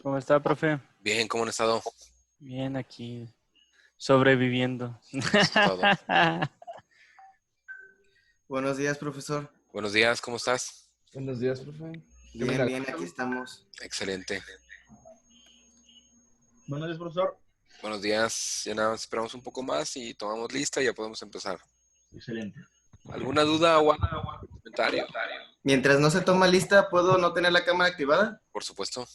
¿Cómo está, profe? Bien, ¿cómo han estado? Bien, aquí sobreviviendo. Eso es todo. Buenos días, profesor. Buenos días, ¿cómo estás? Buenos días, profe. Qué Bien, milagro. bien, aquí estamos. Excelente. Buenos días, profesor. Buenos días. Ya nada más esperamos un poco más y tomamos lista y ya podemos empezar. Excelente. ¿Alguna duda o algún comentario? Mientras no se toma lista, ¿puedo no tener la cámara activada? Por supuesto.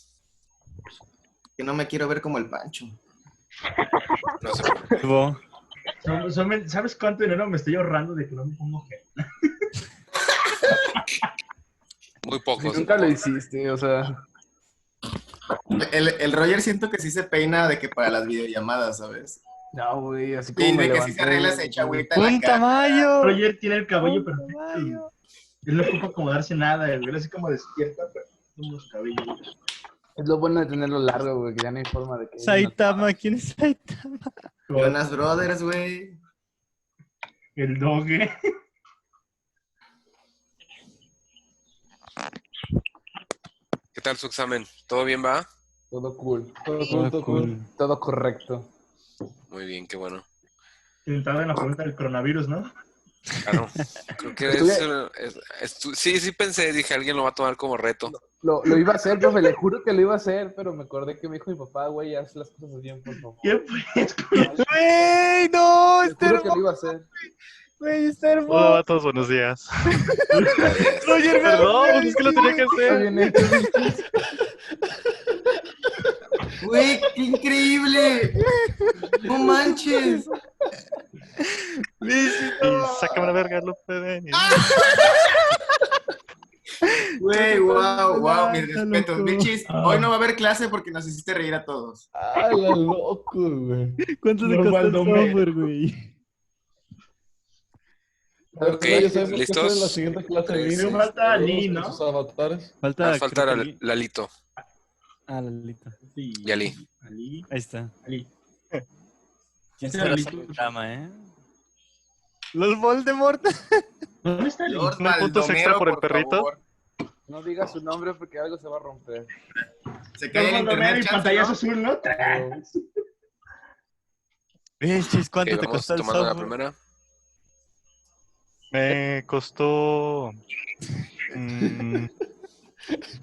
Que no me quiero ver como el Pancho. No se preocupe. ¿Sabes cuánto dinero me estoy ahorrando de que no me pongo gel? Muy Si pocos. nunca lo hiciste, o sea, El Roger siento que sí se peina de que para las videollamadas, ¿sabes? no, güey, así como Y me de que sí se levanté. arregla, se echa agüita en la ¡Un cara. tamaño! Roger tiene el cabello ¡Un perfecto. tamaño! Él no ocupa acomodarse nada. Él así como despierta, pero tiene su cabello. Es lo bueno de tenerlo largo, güey, que ya no hay forma de que... Saitama, ¿quién es Saitama? Jonas Brothers, güey. El doge. ¿Qué tal su examen? ¿Todo bien, va? Todo cool, Todo cool. todo correcto. Muy bien, qué bueno. Sentado en la pregunta del coronavirus, ¿no? Claro. Creo que sí pensé, dije, alguien lo va a tomar como reto. Lo iba a hacer, profe, le juro que lo iba a hacer, pero me acordé que me dijo mi papá, güey, haz las cosas bien, por favor. ¿Qué pues? ¡Güey! ¡No! Le ¡Está juro que lo hermoso! iba a hacer. ¡Güey, está Hola, hermoso! vatos, buenos días. Gracias. Roger, Perdón, pues es que lo tenía que Está hacer. bien hecho, bichis. Güey, qué increíble. No manches. Luis, Y no. sácame la verga, López Deni. Güey, wow, wow, mis Está respetos. loco. Bichis, hoy no va a haber clase porque nos hiciste reír a todos. Ah, la loco, güey. ¿Cuánto te Los costó el Baldomero. software, güey? La Ok, verdad, ya sabemos qué ¿listos? hacer en la siguiente clase. Tres. Me falta Ali, Con ¿no? sus avatares. Falta, Más faltar creo que a Ali. Lalito Ah, Lalito. Sí. y Ali. Ali. Ahí está. Ali. ¿Quién Ese será Lalito. Saitama, Los Voldemort. ¿Dónde está Ali? Lord ¿No hay puntos extra Baldomero, por el perrito? favor. No digas su nombre porque algo se va a romper. Se cae el internet, y chance, pantallazo ¿no? azul, ¿no? Chis, ¿cuánto Ok, te vamos costó el tomando la software? primera. Me costó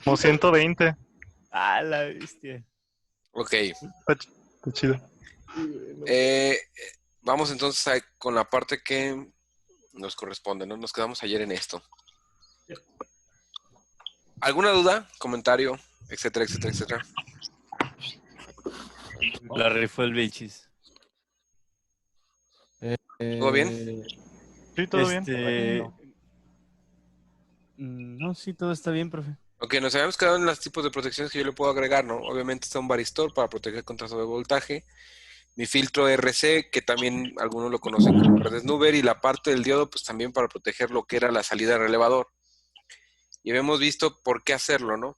como 120. Ah, la bestia. Ok. Está chido. Vamos entonces con la parte que nos corresponde, ¿no? Nos quedamos ayer en esto. ¿Alguna duda? ¿Comentario? Etcétera, etcétera, etcétera. La rifó el Vilchis. ¿Todo bien? Sí, todo bien. No, sí, todo está bien, profe. Ok, nos habíamos quedado en los tipos de protecciones que yo le puedo agregar, ¿no? Obviamente está un varistor para proteger contra sobrevoltaje. Mi filtro RC, que también algunos lo conocen como redes Nuber, y la parte del diodo, pues también para proteger lo que era la salida del relevador. Y habíamos visto por qué hacerlo, ¿no?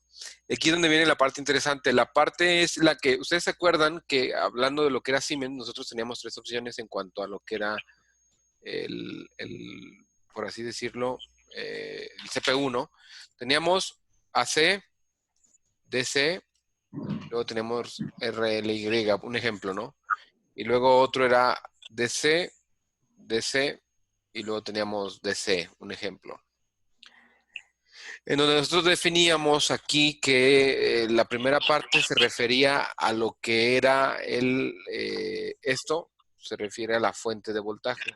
Aquí es donde viene la parte interesante. La parte es la que, ustedes se acuerdan que hablando de lo que era Siemens, nosotros teníamos tres opciones en cuanto a lo que era por así decirlo, el CPU, ¿no? Teníamos AC, DC, luego tenemos RLY, un ejemplo, ¿no? Y luego otro era DC, DC, y luego teníamos DC, un ejemplo. En donde nosotros definíamos aquí que la primera parte se refería a lo que era esto, se refiere a la fuente de voltaje.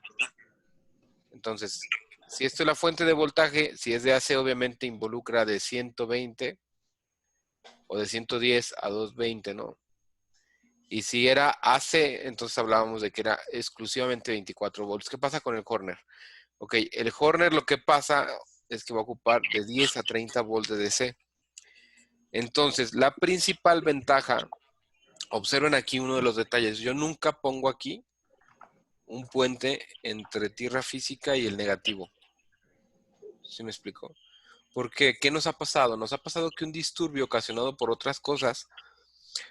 Entonces, si esto es la fuente de voltaje, si es de AC, obviamente involucra de 120 o de 110 a 220, ¿no? Y si era AC, entonces hablábamos de que era exclusivamente 24 volts. ¿Qué pasa con el Horner? Ok, el Horner lo que pasa es que va a ocupar de 10 a 30 volts de DC. Entonces, la principal ventaja, observen aquí uno de los detalles. Yo nunca pongo aquí un puente entre tierra física y el negativo. ¿Sí me explico? Porque, ¿qué nos ha pasado? Nos ha pasado que un disturbio ocasionado por otras cosas,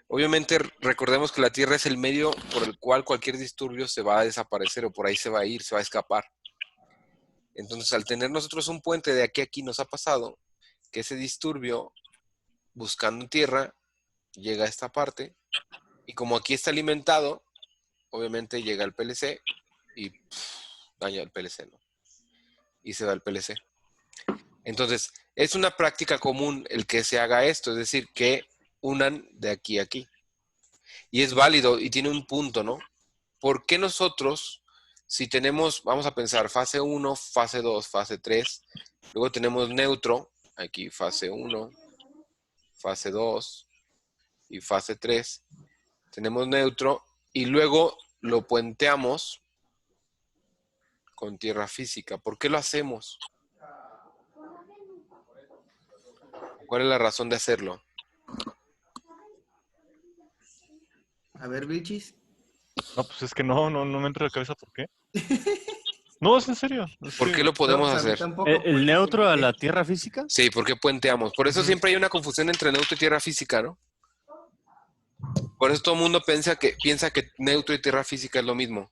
obviamente recordemos que la Tierra es el medio por el cual cualquier disturbio se va a desaparecer o por ahí se va a ir, se va a escapar. Entonces, al tener nosotros un puente de aquí a aquí, nos ha pasado que ese disturbio, buscando tierra, llega a esta parte, y como aquí está alimentado, obviamente llega al PLC y daña el PLC, ¿no? Y se va al PLC. Entonces, es una práctica común el que se haga esto, es decir, que unan de aquí a aquí. Y es válido y tiene un punto, ¿no? ¿Por qué nosotros, si tenemos, vamos a pensar, fase 1, fase 2, fase 3, luego tenemos neutro, aquí fase 1, fase 2 y fase 3, tenemos neutro y luego lo puenteamos con tierra física? ¿Por qué lo hacemos? ¿Cuál es la razón de hacerlo? A ver, Vilchis. No, pues es que no me entra en la cabeza por qué. No, es en serio. ¿Por qué lo No, podemos pues a mí hacer? tampoco, ¿El por eso neutro a pregunté. la tierra física? Sí, ¿por qué puenteamos? Por eso Ujú. siempre hay una confusión entre neutro y tierra física, ¿no? Por eso todo el mundo piensa que neutro y tierra física es lo mismo.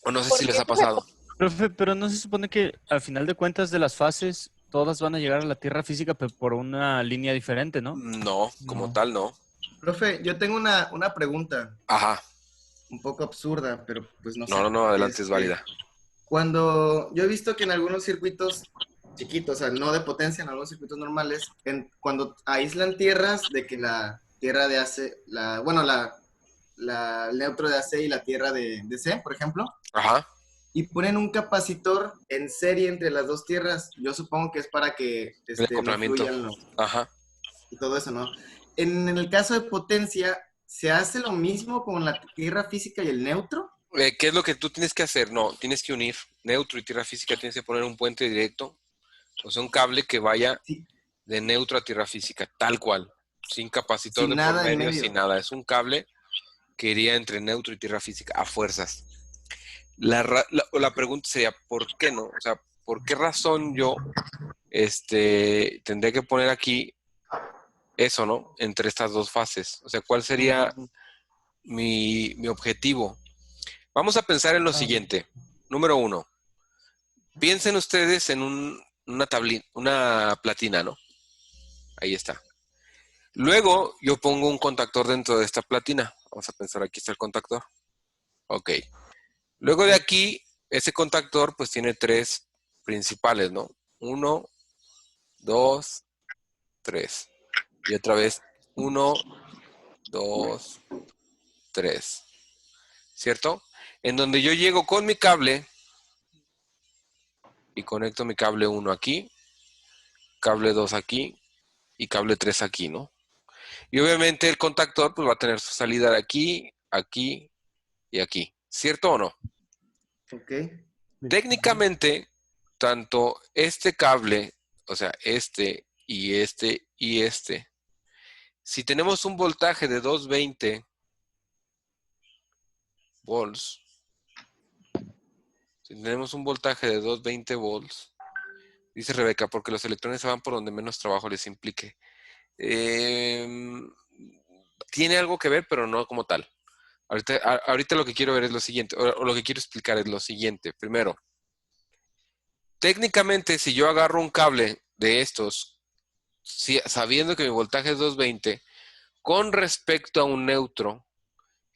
O no sé si les ha pasado. Profe, pero no se supone que al final de cuentas de las fases todas van a llegar a la tierra física pero por una línea diferente, ¿no? No, como No. tal, no. Profe, yo tengo una pregunta Ajá. un poco absurda, pero pues no sé. No, adelante, es válida. Cuando yo he visto que en algunos circuitos chiquitos, o sea, no de potencia, en algunos circuitos normales, cuando aíslan tierras de que la tierra de AC, el neutro de AC y la tierra de C, por ejemplo, Ajá. y ponen un capacitor en serie entre las dos tierras, yo supongo que es para que El no acoplamiento. fluyan Ajá. y todo eso, ¿no? En el caso de potencia, ¿se hace lo mismo con la tierra física y el neutro? ¿Qué es lo que tú tienes que hacer? No, tienes que unir neutro y tierra física, tienes que poner un puente directo, o sea, un cable que vaya Sí, de neutro a tierra física, tal cual, sin capacitor sin de por nada en medio, medio. sin nada. Es un cable que iría entre neutro y tierra física, a fuerzas. La pregunta sería, ¿por qué no? O sea, ¿por qué razón yo tendría que poner aquí eso, ¿no? Entre estas dos fases. O sea, ¿cuál sería mi objetivo? Vamos a pensar en lo siguiente. Número 1. Piensen ustedes en una platina, ¿no? Ahí está. Luego yo pongo un contactor dentro de esta platina. Vamos a pensar, aquí está el contactor. Ok. Luego de aquí, ese contactor pues tiene 3 principales, ¿no? 1, 2, 3. Y otra vez 1, 2, 3. ¿Cierto? En donde yo llego con mi cable y conecto mi cable 1 aquí, cable 2 aquí y cable 3 aquí, ¿no? Y obviamente el contactor pues va a tener su salida de aquí, aquí y aquí. ¿Cierto o no? Ok. Técnicamente, tanto este cable, o sea, este y este y este, si tenemos un voltaje de 220 volts, si tenemos un voltaje de 220 volts, dice Rebeca, porque los electrones se van por donde menos trabajo les implique. Tiene algo que ver, pero no como tal. Ahorita lo que quiero ver es lo siguiente, o lo que quiero explicar es lo siguiente. Primero, técnicamente, si yo agarro un cable de estos, sabiendo que mi voltaje es 220, con respecto a un neutro,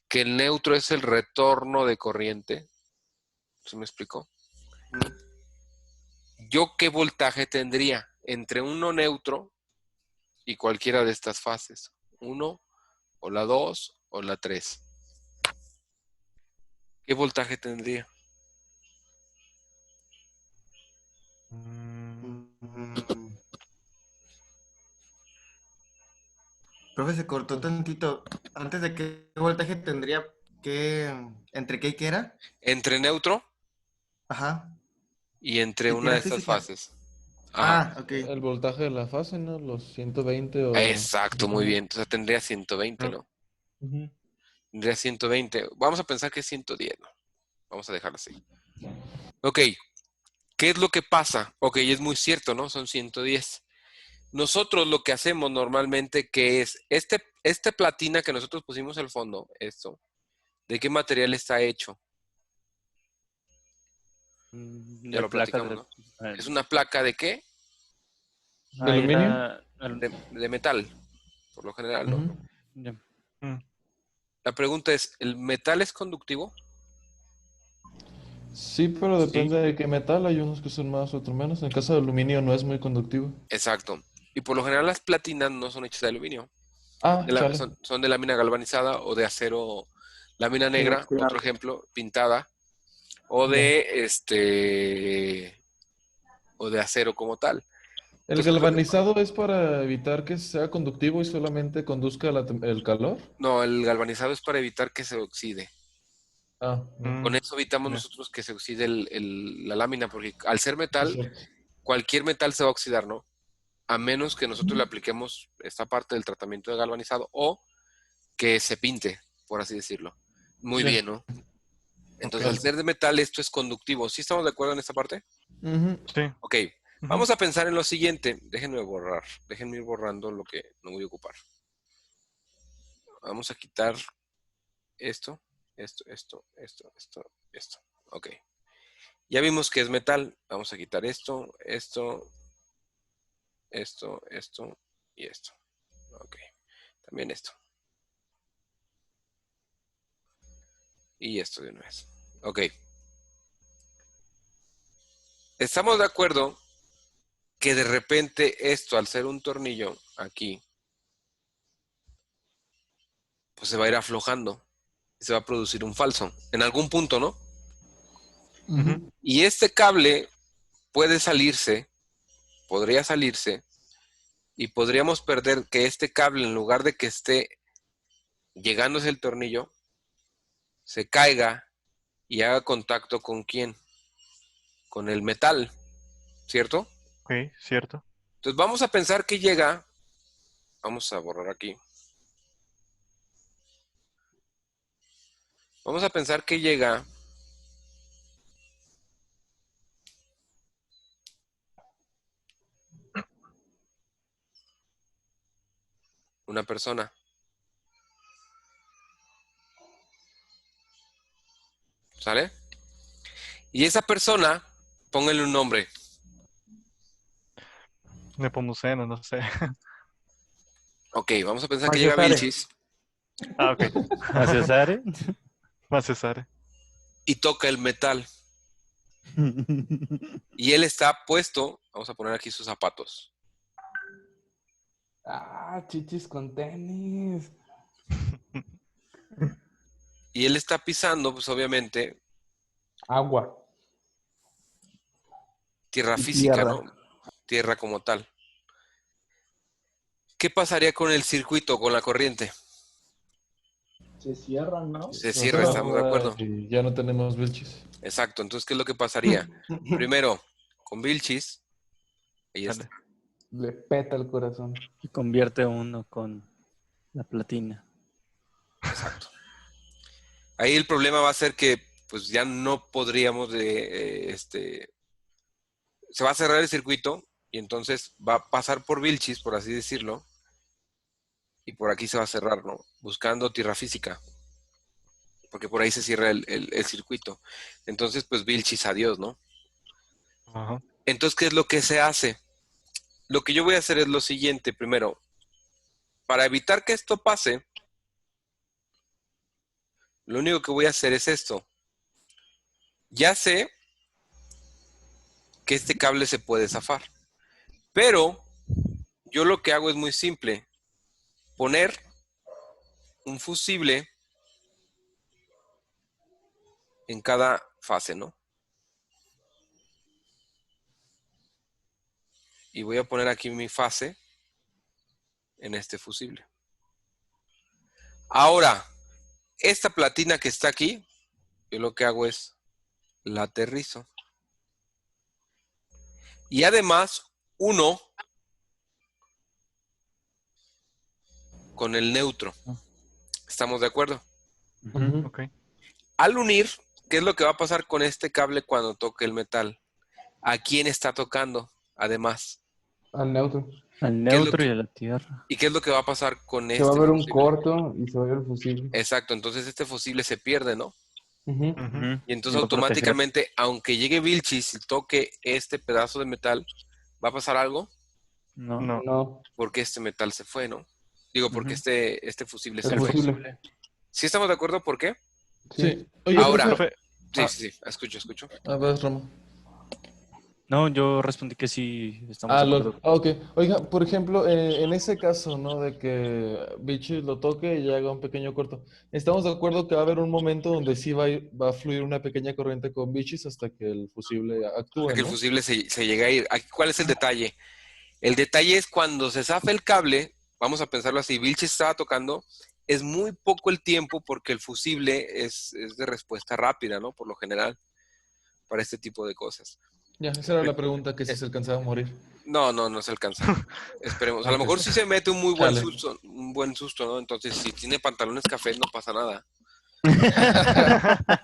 que el neutro es el retorno de corriente, ¿se me explicó? ¿Yo qué voltaje tendría entre uno neutro y cualquiera de estas fases? 1 o la 2 o la 3. ¿Qué voltaje tendría? Profe, se cortó tantito. Antes de qué voltaje tendría ¿entre qué y qué era? Entre neutro Ajá. y entre ¿Y una de tierra estas física? fases. Ajá. Ok. El voltaje de la fase, ¿no? Los 120 o... Exacto, muy bien. Entonces tendría 120, ¿no? Ujú. Tendría 120. Vamos a pensar que es 110, ¿no? Vamos a dejarlo así. Ok, ¿qué es lo que pasa? Ok, es muy cierto, ¿no? Son 110. Nosotros lo que hacemos normalmente, que es este platina que nosotros pusimos al fondo, esto, ¿de qué material está hecho? Ya De lo placa platicamos, de... ¿no? ¿Es una placa de qué? ¿De aluminio? de metal, por lo general, ¿no? Ujú. Ya. La pregunta es, ¿el metal es conductivo? Sí, pero depende de qué metal. Hay unos que son más, otros menos. En el caso de aluminio no es muy conductivo. Exacto. Y por lo general las platinas no son hechas de aluminio. Ah, chale. Son de lámina galvanizada o de acero, lámina negra, oxidable. otro ejemplo, pintada, o Ya. o de acero como tal. ¿El Entonces, galvanizado es para evitar que sea conductivo y solamente conduzca el calor? no, el galvanizado es para evitar que se oxide. Ah, ya. Con eso evitamos Ya. nosotros que se oxide la lámina, porque al ser metal, Exacto. cualquier metal se va a oxidar, ¿no? A menos que nosotros le apliquemos esta parte del tratamiento de galvanizado o que se pinte, por así decirlo. Muy Ya. bien, ¿no? Entonces, Ok. al ser de metal, esto es conductivo. ¿Sí estamos de acuerdo en esta parte? Ujú. Sí. Ok, vamos a pensar en lo siguiente. Déjenme ir borrando lo que no voy a ocupar. Vamos a quitar esto. Ok. Ya vimos que es metal. Vamos a quitar esto y esto. Ok. También esto. Y esto de una vez. Ok. Estamos de acuerdo que de repente esto, al ser un tornillo aquí, pues se va a ir aflojando. Y se va a producir un falso. En algún punto, ¿no? Ujú. Y este cable podría salirse, y podríamos perder que este cable, en lugar de que esté llegándose el tornillo, se caiga y haga contacto con quién, con el metal, ¿cierto? Ok, cierto. Entonces vamos a pensar que llega, vamos a borrar aquí, vamos a pensar que llega una persona, ¿sale? Y esa persona, pónganle un nombre. Nepomuceno, no sé. Ok, vamos a pensar que Mario llega Sare. Vilchis Ah, ok. ¿A Cesare? Más Cesare. y toca el metal. Y él está puesto, vamos a poner aquí sus zapatos. Ah, chichis con tenis. Y él está pisando, pues obviamente, Agua. tierra Y física, tierra. ¿no? Tierra como tal. ¿Qué pasaría con el circuito, con la corriente? Se cierran, ¿no? Se Se cierra, estamos de cerra acuerdo. y ya no tenemos vilchis. Exacto, entonces, ¿qué es lo que pasaría? Primero, con Vilchis, ahí está. Dale. Le peta el corazón. Y convierte uno con la platina. Exacto. Ahí el problema va a ser que, pues ya no podríamos se va a cerrar el circuito y entonces va a pasar por Vilchis, por así decirlo, y por aquí se va a cerrar, ¿no? Buscando tierra física, porque por ahí se cierra el circuito. Entonces, pues Vilchis, adiós, ¿no? Ajá. Entonces, ¿qué es lo que se hace? Lo que yo voy a hacer es lo siguiente, primero, para evitar que esto pase, lo único que voy a hacer es esto. Ya sé que este cable se puede zafar, pero yo lo que hago es muy simple. Poner un fusible en cada fase, ¿no? Y voy a poner aquí mi fase en este fusible. Ahora, esta platina que está aquí, yo lo que hago es la aterrizo. Y además, uno con el neutro. ¿Estamos de acuerdo? Ujú. Ok. Al unir, ¿qué es lo que va a pasar con este cable cuando toque el metal? ¿A quién está tocando? Además. Al neutro. Al ¿Qué es lo neutro y que- a la tierra. ¿Y qué es lo que va a pasar con Se va a este ver un fusible? corto y se va a ver el fusible. Exacto, entonces este fusible se pierde, ¿no? Ujú. Ujú. Ujú. Y entonces Y va a proteger. automáticamente, aunque llegue Vilchis y toque este pedazo de metal, ¿va a pasar algo? No. No. No, porque este metal se fue, ¿no? Digo, porque Ujú. este fusible se el fue. fusible. ¿Sí estamos de acuerdo por qué? Sí. Oye, Ahora, Profe, sí, escucho. A ver, Ramón. No, yo respondí que sí, estamos de acuerdo. LOL. Ok. Oiga, por ejemplo, en ese caso, ¿no? De que Bichis lo toque y haga un pequeño corto. Estamos de acuerdo que va a haber un momento donde sí va a fluir una pequeña corriente con Bichis hasta que el fusible actúe, que el ¿no? fusible se llega a ir. Aquí, ¿cuál es el detalle? El detalle es cuando se zafa el cable, vamos a pensarlo así, Vilches estaba tocando, es muy poco el tiempo porque el fusible es de respuesta rápida, ¿no? Por lo general, para este tipo de cosas. Ya, esa era la pregunta, que si se alcanzaba a morir. No se alcanza. Esperemos. A lo Ok. mejor sí se mete un muy buen Chale. susto, ¿no? Entonces, si tiene pantalones cafés, no pasa nada.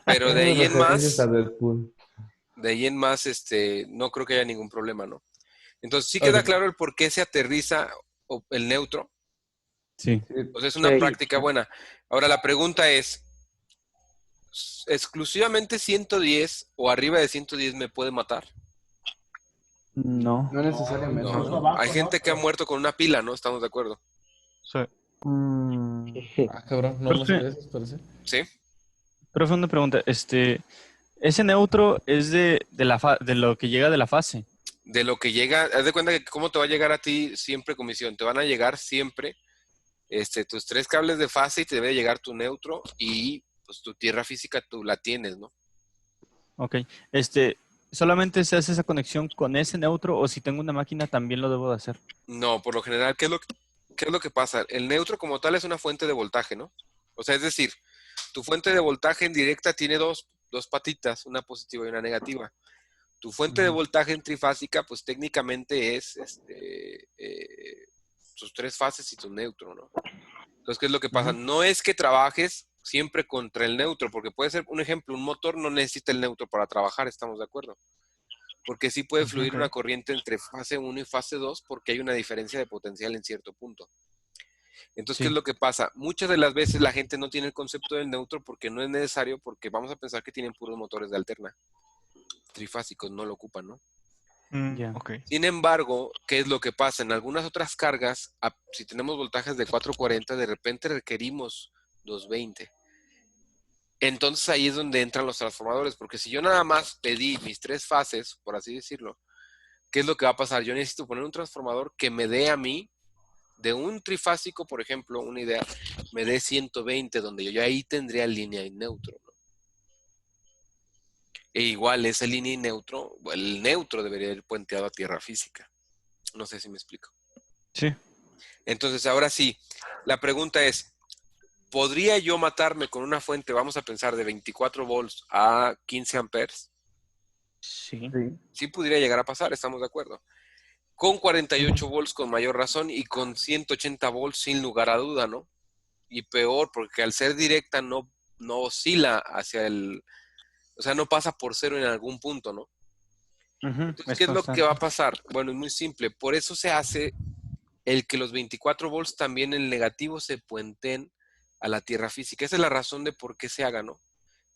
Pero de Tengo ahí en referencias a más, Deadpool. no creo que haya ningún problema, ¿no? Entonces, sí queda Ok. claro el por qué se aterriza el neutro. Sí. O sea, es una Sí. práctica buena. Ahora, la pregunta es, ¿exclusivamente 110 o arriba de 110 me puede matar? No. No necesariamente, No, Incluso ¿no? abajo, hay gente que ha muerto con una pila, ¿no? Estamos de acuerdo. sí. Ah, cabrón, no me Profe, sabía eso, parece. ¿Sí? profe, una pregunta. Ese neutro es de lo que llega de la fase. De lo que llega, haz de cuenta que cómo te va a llegar a ti siempre comisión. Te van a llegar siempre tus 3 cables de fase y te debe llegar tu neutro y pues tu tierra física tú la tienes, ¿no? Ok. ¿Solamente se hace esa conexión con ese neutro o si tengo una máquina también lo debo de hacer? No, por lo general, qué es lo que pasa? El neutro como tal es una fuente de voltaje, ¿no? O sea, es decir, tu fuente de voltaje en directa tiene dos patitas, una positiva y una negativa. Tu fuente de Ujú. voltaje en trifásica, pues técnicamente es tus 3 fases y tu neutro, ¿no? Entonces, ¿qué es lo que pasa? Ujú. No es que trabajes siempre contra el neutro, porque puede ser, un ejemplo, un motor no necesita el neutro para trabajar, ¿estamos de acuerdo? Porque sí puede fluir Ok. una corriente entre fase 1 y fase 2 porque hay una diferencia de potencial en cierto punto. Entonces, ¿qué es Sí. lo que pasa? Muchas de las veces la gente no tiene el concepto del neutro porque no es necesario, porque vamos a pensar que tienen puros motores de alterna. Trifásicos no lo ocupan, ¿no? Ya. Ok. Sin embargo, ¿qué es lo que pasa? En algunas otras cargas, si tenemos voltajes de 440, de repente requerimos 220. Entonces ahí es donde entran los transformadores, porque si yo nada más pedí mis 3 fases, por así decirlo, ¿qué es lo que va a pasar? Yo necesito poner un transformador que me dé a mí, de un trifásico, por ejemplo, una idea, me dé 120, donde yo ya ahí tendría línea y neutro, ¿no? E igual esa línea y neutro, el neutro debería ir puenteado a tierra física. No sé si me explico. Sí. Entonces, ahora sí, la pregunta es, ¿podría yo matarme con una fuente, vamos a pensar, de 24 volts a 15 amperes? Sí. Sí. Sí podría llegar a pasar, estamos de acuerdo. Con 48 volts con mayor razón y con 180 volts sin lugar a duda, ¿no? Y peor, porque al ser directa no oscila hacia o sea, no pasa por cero en algún punto, ¿no? Ujú. Entonces, Es ¿qué es lo que va a constante. pasar? Bueno, es muy simple. Por eso se hace el que los 24 volts también en negativo se puenten a la tierra física. Esa es la razón de por qué se haga, ¿no?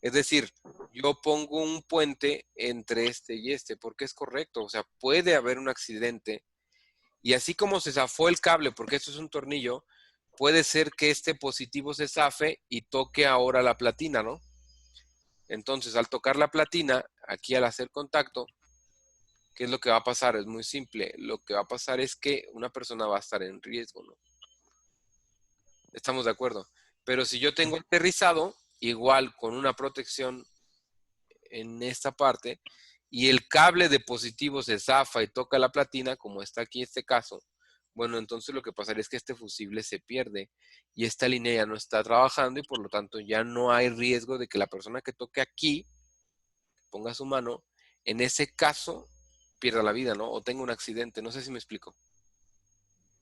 Es decir, yo pongo un puente entre este y este, porque es correcto. O sea, puede haber un accidente. Y así como se zafó el cable, porque esto es un tornillo, puede ser que este positivo se zafe y toque ahora la platina, ¿no? Entonces, al tocar la platina, aquí al hacer contacto, ¿qué es lo que va a pasar? Es muy simple. Lo que va a pasar es que una persona va a estar en riesgo, ¿no? Estamos de acuerdo. Pero si yo tengo aterrizado, igual con una protección en esta parte, y el cable de positivo se zafa y toca la platina, como está aquí este caso, bueno, entonces lo que pasaría es que este fusible se pierde y esta línea ya no está trabajando y por lo tanto ya no hay riesgo de que la persona que toque aquí, ponga su mano, en ese caso pierda la vida, ¿no? O tenga un accidente. No sé si me explico.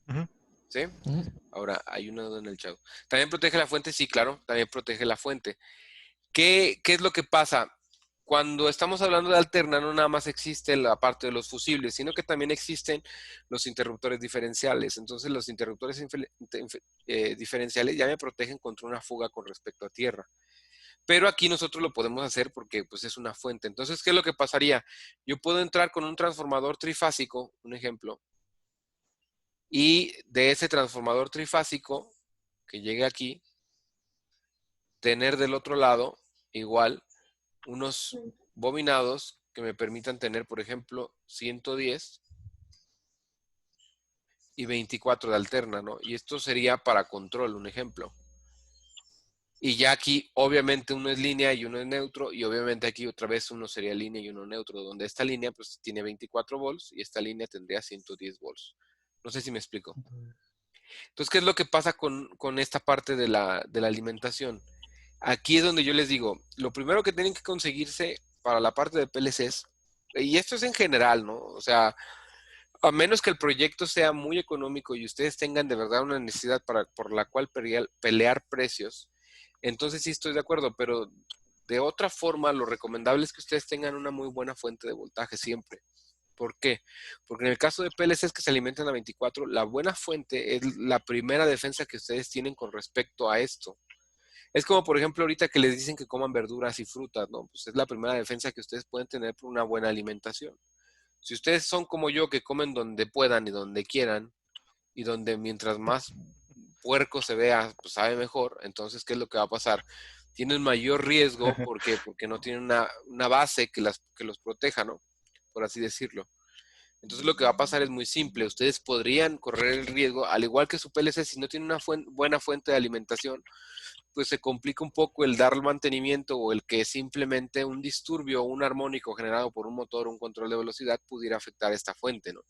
Ujú. ¿Sí? Ujú. Ahora, hay una duda en el chat. ¿También protege la fuente? Sí, claro, también protege la fuente. ¿Qué es lo que pasa? Cuando estamos hablando de alterna, no nada más existe la parte de los fusibles, sino que también existen los interruptores diferenciales. Entonces, los interruptores diferenciales ya me protegen contra una fuga con respecto a tierra. Pero aquí nosotros lo podemos hacer porque pues, es una fuente. Entonces, ¿qué es lo que pasaría? Yo puedo entrar con un transformador trifásico, un ejemplo, Y de ese transformador trifásico que llegue aquí, tener del otro lado igual unos bobinados que me permitan tener, por ejemplo, 110 y 24 de alterna, ¿no? Y esto sería para control, un ejemplo. Y ya aquí, obviamente, uno es línea y uno es neutro, y obviamente aquí otra vez uno sería línea y uno neutro, donde esta línea pues tiene 24 volts y esta línea tendría 110 volts. No sé si me explico. Entonces, ¿qué es lo que pasa con esta parte de la alimentación? Aquí es donde yo les digo, lo primero que tienen que conseguirse para la parte de PLCs, y esto es en general, ¿no? O sea, a menos que el proyecto sea muy económico y ustedes tengan de verdad una necesidad por la cual pelear precios, entonces sí estoy de acuerdo, pero de otra forma lo recomendable es que ustedes tengan una muy buena fuente de voltaje siempre. ¿Por qué? Porque en el caso de PLCs que se alimentan a 24, la buena fuente es la primera defensa que ustedes tienen con respecto a esto. Es como, por ejemplo, ahorita que les dicen que coman verduras y frutas, ¿no? Pues es la primera defensa que ustedes pueden tener por una buena alimentación. Si ustedes son como yo, que comen donde puedan y donde quieran, y donde mientras más puerco se vea, pues sabe mejor, entonces, ¿qué es lo que va a pasar? Tienen mayor riesgo porque no tienen una base que los proteja, ¿no? Por así decirlo. Entonces lo que va a pasar es muy simple. Ustedes podrían correr el riesgo, al igual que su PLC, si no tiene una buena fuente de alimentación, pues se complica un poco el dar mantenimiento o el que simplemente un disturbio o un armónico generado por un motor o un control de velocidad pudiera afectar esta fuente, ¿no?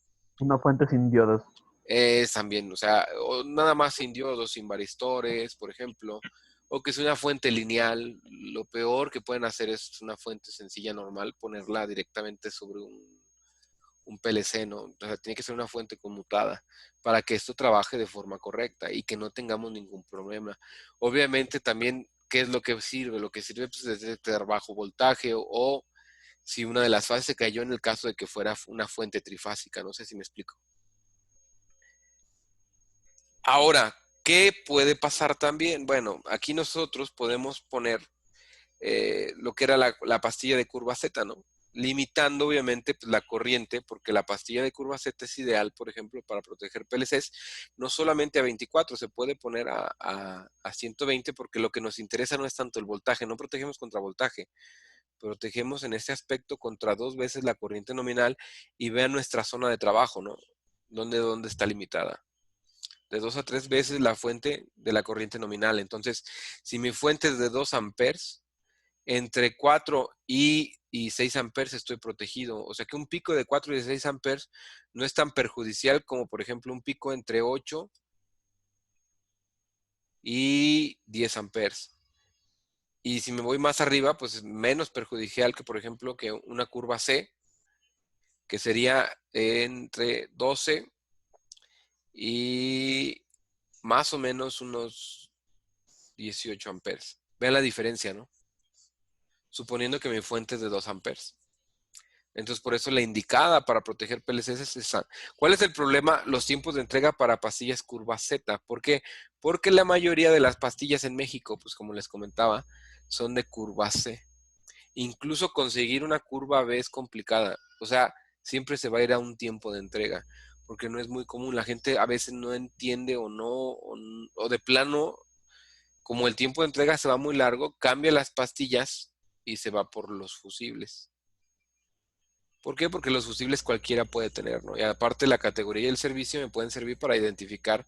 Una fuente sin diodos. Es también, o sea, o nada más sin diodos, sin varistores, por ejemplo, o que es una fuente lineal. Lo peor que pueden hacer es una fuente sencilla normal, ponerla directamente sobre un PLC, ¿no? O sea, tiene que ser una fuente conmutada para que esto trabaje de forma correcta y que no tengamos ningún problema. Obviamente también, ¿qué es lo que sirve? Lo que sirve pues, es detectar bajo voltaje o si una de las fases se cayó en el caso de que fuera una fuente trifásica. No sé si me explico. Ahora, ¿qué puede pasar también? Bueno, aquí nosotros podemos poner lo que era la pastilla de curva Z, ¿no? Limitando obviamente pues, la corriente, porque la pastilla de curva Z es ideal, por ejemplo, para proteger PLCs, no solamente a 24, se puede poner a 120, porque lo que nos interesa no es tanto el voltaje, no protegemos contra voltaje, protegemos en este aspecto contra 2 veces la corriente nominal y vean nuestra zona de trabajo, ¿no? ¿Dónde está limitada? De 2 a 3 veces la fuente de la corriente nominal. Entonces, si mi fuente es de 2 amperes, entre 4 y 6 amperes estoy protegido. O sea que un pico de 4 y 6 amperes no es tan perjudicial como, por ejemplo, un pico entre 8 y 10 amperes. Y si me voy más arriba, pues es menos perjudicial que, por ejemplo, que una curva C, que sería entre 12 y más o menos unos 18 amperes. Vean la diferencia, ¿no? Suponiendo que mi fuente es de 2 amperes. Entonces, por eso la indicada para proteger PLCs es esa. ¿Cuál es el problema? Los tiempos de entrega para pastillas curva Z. ¿Por qué? Porque la mayoría de las pastillas en México, pues como les comentaba, son de curva C. Incluso conseguir una curva B es complicada. O sea, siempre se va a ir a un tiempo de entrega, porque no es muy común. La gente a veces no entiende o no, o de plano, como el tiempo de entrega se va muy largo, cambia las pastillas y se va por los fusibles. ¿Por qué? Porque los fusibles cualquiera puede tener, ¿no? Y aparte la categoría y el servicio me pueden servir para identificar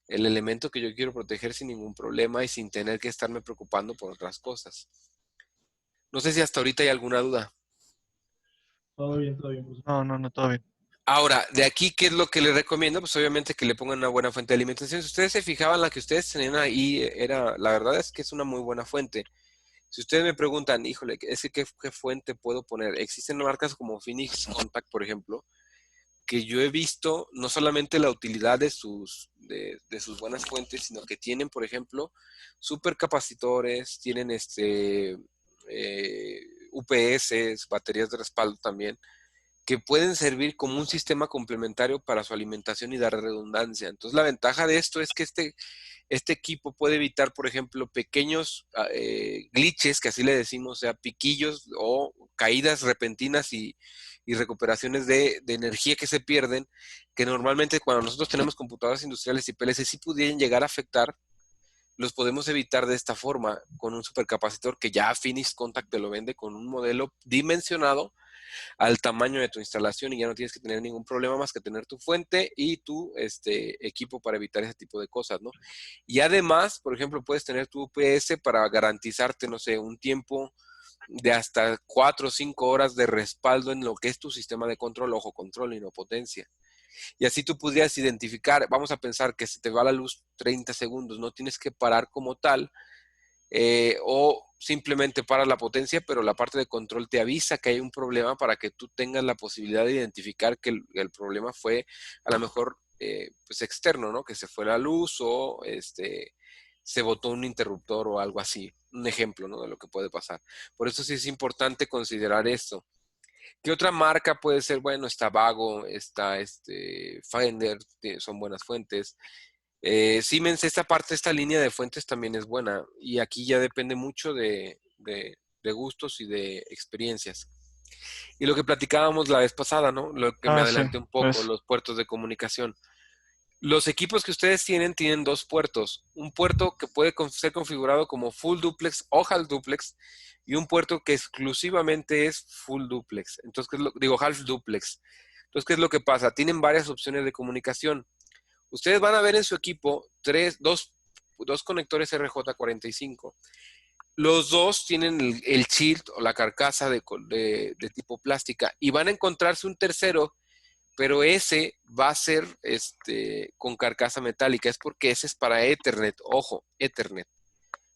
el elemento que yo quiero proteger sin ningún problema y sin tener que estarme preocupando por otras cosas. No sé si hasta ahorita hay alguna duda. Todo bien, profesor. No, todo bien. Ahora, de aquí, ¿qué es lo que les recomiendo? Pues obviamente que le pongan una buena fuente de alimentación. Si ustedes se fijaban, la que ustedes tenían ahí la verdad es que es una muy buena fuente. Si ustedes me preguntan, híjole, ¿qué fuente puedo poner? Existen marcas como Phoenix Contact, por ejemplo, que yo he visto no solamente la utilidad de sus buenas fuentes, sino que tienen, por ejemplo, supercapacitores, tienen UPS, baterías de respaldo también, que pueden servir como un sistema complementario para su alimentación y dar redundancia. Entonces, la ventaja de esto es que este equipo puede evitar, por ejemplo, pequeños glitches, que así le decimos, o sea, piquillos o caídas repentinas y y recuperaciones de energía que se pierden, que normalmente cuando nosotros tenemos computadoras industriales y PLC sí pudieran llegar a afectar, los podemos evitar de esta forma con un supercapacitor que ya Finished Contact te lo vende con un modelo dimensionado al tamaño de tu instalación y ya no tienes que tener ningún problema más que tener tu fuente y tu equipo para evitar ese tipo de cosas, ¿no? Y además, por ejemplo, puedes tener tu UPS para garantizarte, no sé, un tiempo de hasta 4 o 5 horas de respaldo en lo que es tu sistema de control, ojo, control y no potencia. Y así tú podrías identificar, vamos a pensar que se te va la luz 30 segundos, no tienes que parar como tal, o simplemente para la potencia, pero la parte de control te avisa que hay un problema para que tú tengas la posibilidad de identificar que el problema fue a lo mejor pues externo, ¿no? Que se fue la luz o se botó un interruptor o algo así. Un ejemplo, ¿no? De lo que puede pasar. Por eso sí es importante considerar esto. ¿Qué otra marca puede ser? Bueno, está Vago, está Fender, son buenas fuentes. Siemens, esta línea de fuentes también es buena y aquí ya depende mucho de gustos y de experiencias. Y lo que platicábamos la vez pasada, ¿no? Lo que me Sí, adelanté un poco, es. los puertos de comunicación. Los equipos que ustedes tienen dos puertos. Un puerto que puede ser configurado como full duplex o half duplex y un puerto que exclusivamente es full duplex. Entonces, half duplex. Entonces, ¿qué es lo que pasa? Tienen varias opciones de comunicación. Ustedes van a ver en su equipo dos conectores RJ45. Los dos tienen el shield o la carcasa de tipo plástica y van a encontrarse un tercero, pero ese va a ser con carcasa metálica. Es porque ese es para Ethernet. Ojo, Ethernet.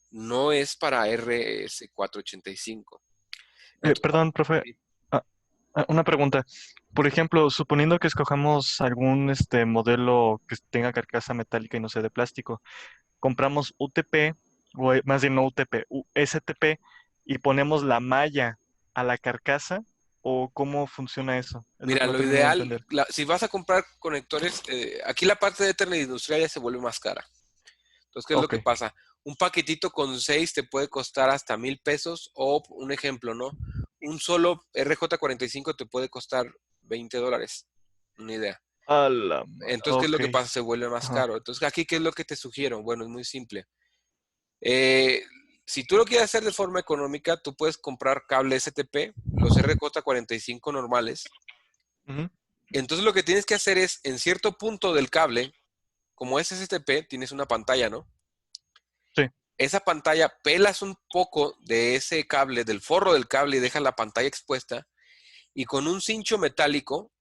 No es para RS485. Perdón, profe. Ah, una pregunta. Por ejemplo, suponiendo que escojamos algún modelo que tenga carcasa metálica y no sea de plástico, compramos UTP, o más bien no UTP, STP, y ponemos la malla a la carcasa, ¿o cómo funciona eso? Es lo que Mira, no lo termino de ideal, entender. si vas a comprar conectores, aquí la parte de Ethernet industrial ya se vuelve más cara. Entonces, ¿qué es lo Ok, que pasa? Un paquetito con 6 te puede costar hasta 1,000 pesos o un ejemplo, ¿no? Un solo RJ45 te puede costar $20. Una idea. Entonces, ¿qué es lo ok. que pasa? Se vuelve más Ajá. caro. Entonces, aquí, ¿qué es lo que te sugiero? Bueno, es muy simple. Eh, si tú lo quieres hacer de forma económica, tú puedes comprar cable STP, los RJ45 normales. Ujú. Entonces, lo que tienes que hacer es, en cierto punto del cable, como es STP, tienes una pantalla, ¿no? Sí, Esa pantalla, pelas un poco de ese cable, del forro del cable y dejas la pantalla expuesta y con un cincho metálico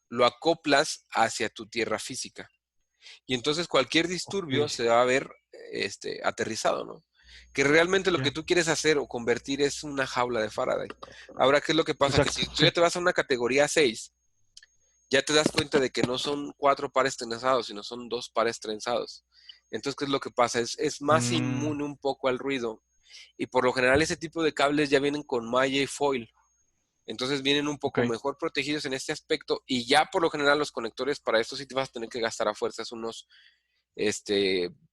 lo acoplas hacia tu tierra física. Y entonces cualquier disturbio ok, se va a ver aterrizado, ¿no? Que realmente lo que ya. tú quieres hacer o convertir es una jaula de Faraday. Ahora, ¿qué es lo que pasa? Que Exacto, si tú sí. ya te vas a una categoría 6, ya te das cuenta de que no son 4 pares trenzados, sino son 2 pares trenzados. Entonces, ¿qué es lo que pasa? Es más Mm, inmune un poco al ruido. Y por lo general ese tipo de cables ya vienen con malla y foil. Entonces vienen un ok, poco mejor protegidos en este aspecto. Y ya por lo general los conectores para esto sí te vas a tener que gastar a fuerzas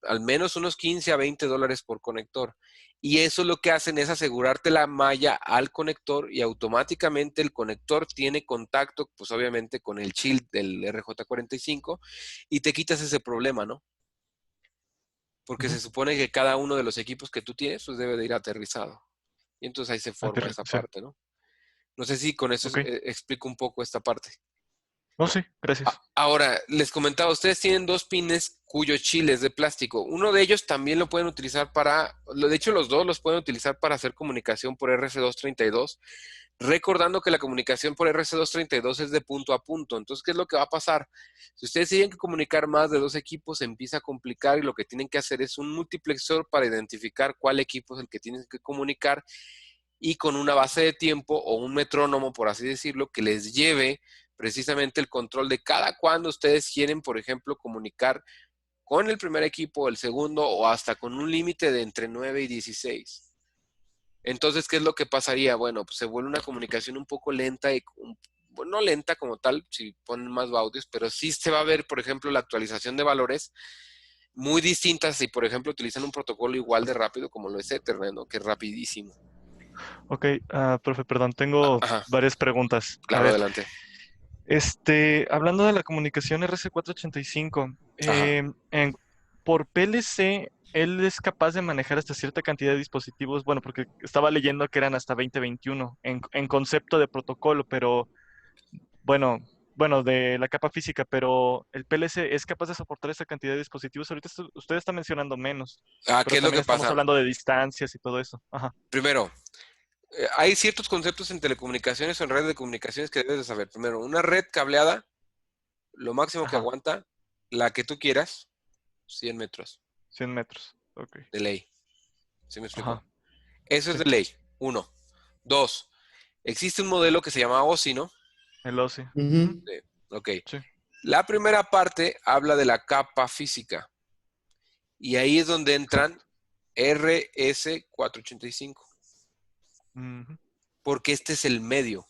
al menos unos 15 a $20 por conector. Y eso lo que hacen es asegurarte la malla al conector y automáticamente el conector tiene contacto, pues obviamente con el shield del RJ45 y te quitas ese problema, ¿no? Porque ujú. se supone que cada uno de los equipos que tú tienes pues debe de ir aterrizado. Y entonces ahí se forma esa Sí, parte, ¿no? No sé si con eso ok. explico un poco esta parte. No, sí, gracias. Ahora, les comentaba, ustedes tienen dos pines cuyo chile es de plástico. Uno de ellos también lo pueden utilizar de hecho los dos los pueden utilizar para hacer comunicación por RC232, recordando que la comunicación por RC232 es de punto a punto. Entonces, ¿qué es lo que va a pasar? Si ustedes tienen que comunicar más de dos equipos, se empieza a complicar y lo que tienen que hacer es un multiplexor para identificar cuál equipo es el que tienen que comunicar y con una base de tiempo o un metrónomo, por así decirlo, que les lleve precisamente el control de cada cuando ustedes quieren, por ejemplo, comunicar con el primer equipo, el segundo o hasta con un límite de entre 9 y 16. Entonces, ¿qué es lo que pasaría? Bueno, pues se vuelve una comunicación un poco lenta y bueno, no lenta como tal, si ponen más baudios, pero sí se va a ver, por ejemplo, la actualización de valores muy distintas si, por ejemplo, utilizan un protocolo igual de rápido como lo es Ethernet, ¿no? Que es rapidísimo. Ok, profe, perdón, tengo Ajá, varias preguntas. A claro, ver, adelante. hablando de la comunicación RC485, Ajá. por PLC, él es capaz de manejar hasta cierta cantidad de dispositivos, bueno, porque estaba leyendo que eran hasta 2021 en concepto de protocolo, pero bueno, de la capa física, pero el PLC es capaz de soportar esa cantidad de dispositivos. Ahorita usted está mencionando menos, ¿Qué pero es lo también que estamos pasa? hablando de distancias y todo eso. Ajá, Primero, hay ciertos conceptos en telecomunicaciones o en redes de comunicaciones que debes de saber. Primero, una red cableada, lo máximo que ajá, aguanta, la que tú quieras, 100 metros 100 metros. Ok, de ley. ¿Sí me explico? ajá, Eso es sí, de ley. Uno. Dos. Existe un modelo que se llama OSI, ¿no? el OSI. Ujú, Ujú. Sí. Ok. sí, La primera parte habla de la capa física y ahí es donde entran exacto. RS485, Ujú, porque este es el medio.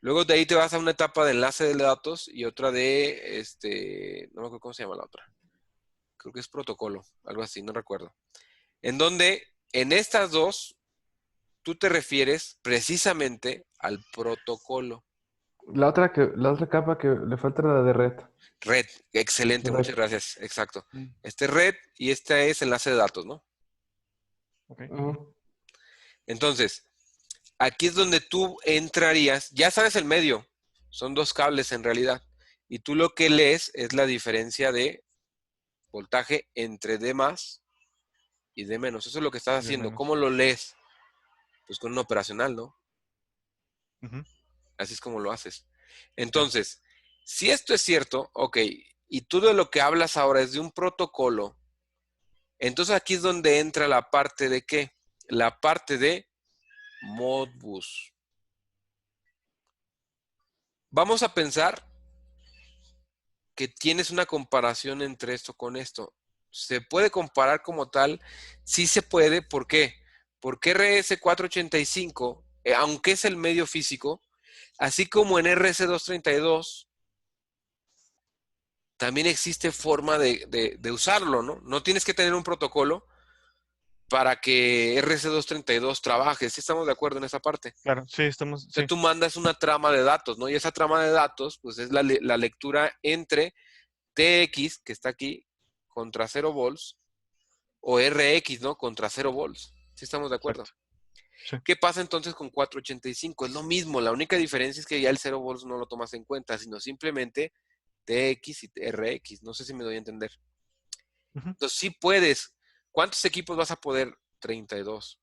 Luego de ahí te vas a una etapa de enlace de datos y otra de, no me acuerdo cómo se llama la otra. Creo que es protocolo, algo así, no recuerdo. En donde en estas dos tú te refieres precisamente al protocolo. La otra capa que le falta era la de red. Red, excelente, De red. muchas gracias, exacto. mm, Este red y este es enlace de datos, ¿no? ok, Ujú. Entonces, aquí es donde tú entrarías, ya sabes el medio, son dos cables en realidad, y tú lo que lees es la diferencia de voltaje entre D más y D menos. Eso es lo que estás de haciendo. menos. ¿Cómo lo lees? Pues con un operacional, ¿no? Ujú, Así es como lo haces. sí, Entonces, si esto es cierto, ok, y tú de lo que hablas ahora es de un protocolo, entonces aquí es donde entra la parte de qué? La parte de Modbus. Vamos a pensar que tienes una comparación entre esto con esto. ¿Se puede comparar como tal? Sí se puede. ¿Por qué? Porque RS485, aunque es el medio físico, así como en RS232, también existe forma de usarlo, ¿no? No tienes que tener un protocolo para que RS232 trabaje. ¿Sí estamos de acuerdo en esa parte? claro, sí, estamos, O sea, sí, tú mandas una trama de datos, ¿no? Y esa trama de datos, pues es la lectura entre TX, que está aquí, contra 0 volts, o RX, ¿no? Contra 0 volts. ¿Sí estamos de acuerdo? exacto, sí, ¿Qué pasa entonces con 485? Es lo mismo, la única diferencia es que ya el 0 volts no lo tomas en cuenta, sino simplemente TX y RX. No sé si me doy a entender. ujú, Entonces, sí puedes. ¿Cuántos equipos vas a poder? 32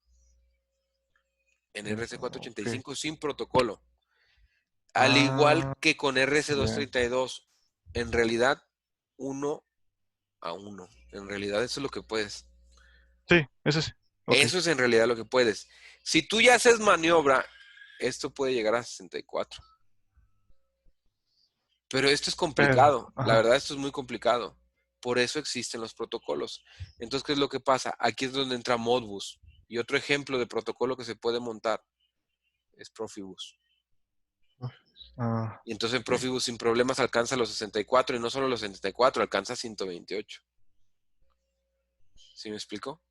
en ok. RC485 sin protocolo. Al igual Ah, que con ya. RC232, en realidad, 1 a 1. En realidad, eso es lo que puedes. Sí, eso sí, ok. Eso es en realidad lo que puedes. Si tú ya haces maniobra, esto puede llegar a 64. Pero esto es Pero, complicado. La ajá, verdad, esto es muy complicado. Por eso existen los protocolos. Entonces, ¿qué es lo que pasa? Aquí es donde entra Modbus. Y otro ejemplo de protocolo que se puede montar es Profibus. Y entonces en ok. Profibus sin problemas alcanza los 64 y no solo los 64, alcanza 128. ¿Sí me explico?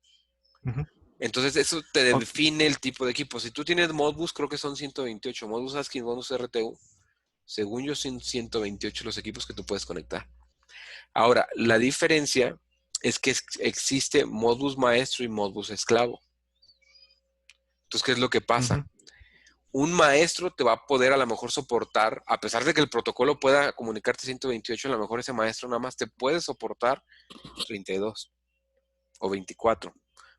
Ujú, Entonces eso te ok, define el tipo de equipo. Si tú tienes Modbus, creo que son 128. Modbus ASCII, Modbus RTU. Según yo, son 128 los equipos que tú puedes conectar. Ahora, la diferencia es que existe Modbus maestro y Modbus esclavo. Entonces, ¿qué es lo que pasa? ujú, Un maestro te va a poder a lo mejor soportar, a pesar de que el protocolo pueda comunicarte 128, a lo mejor ese maestro nada más te puede soportar 32 o 24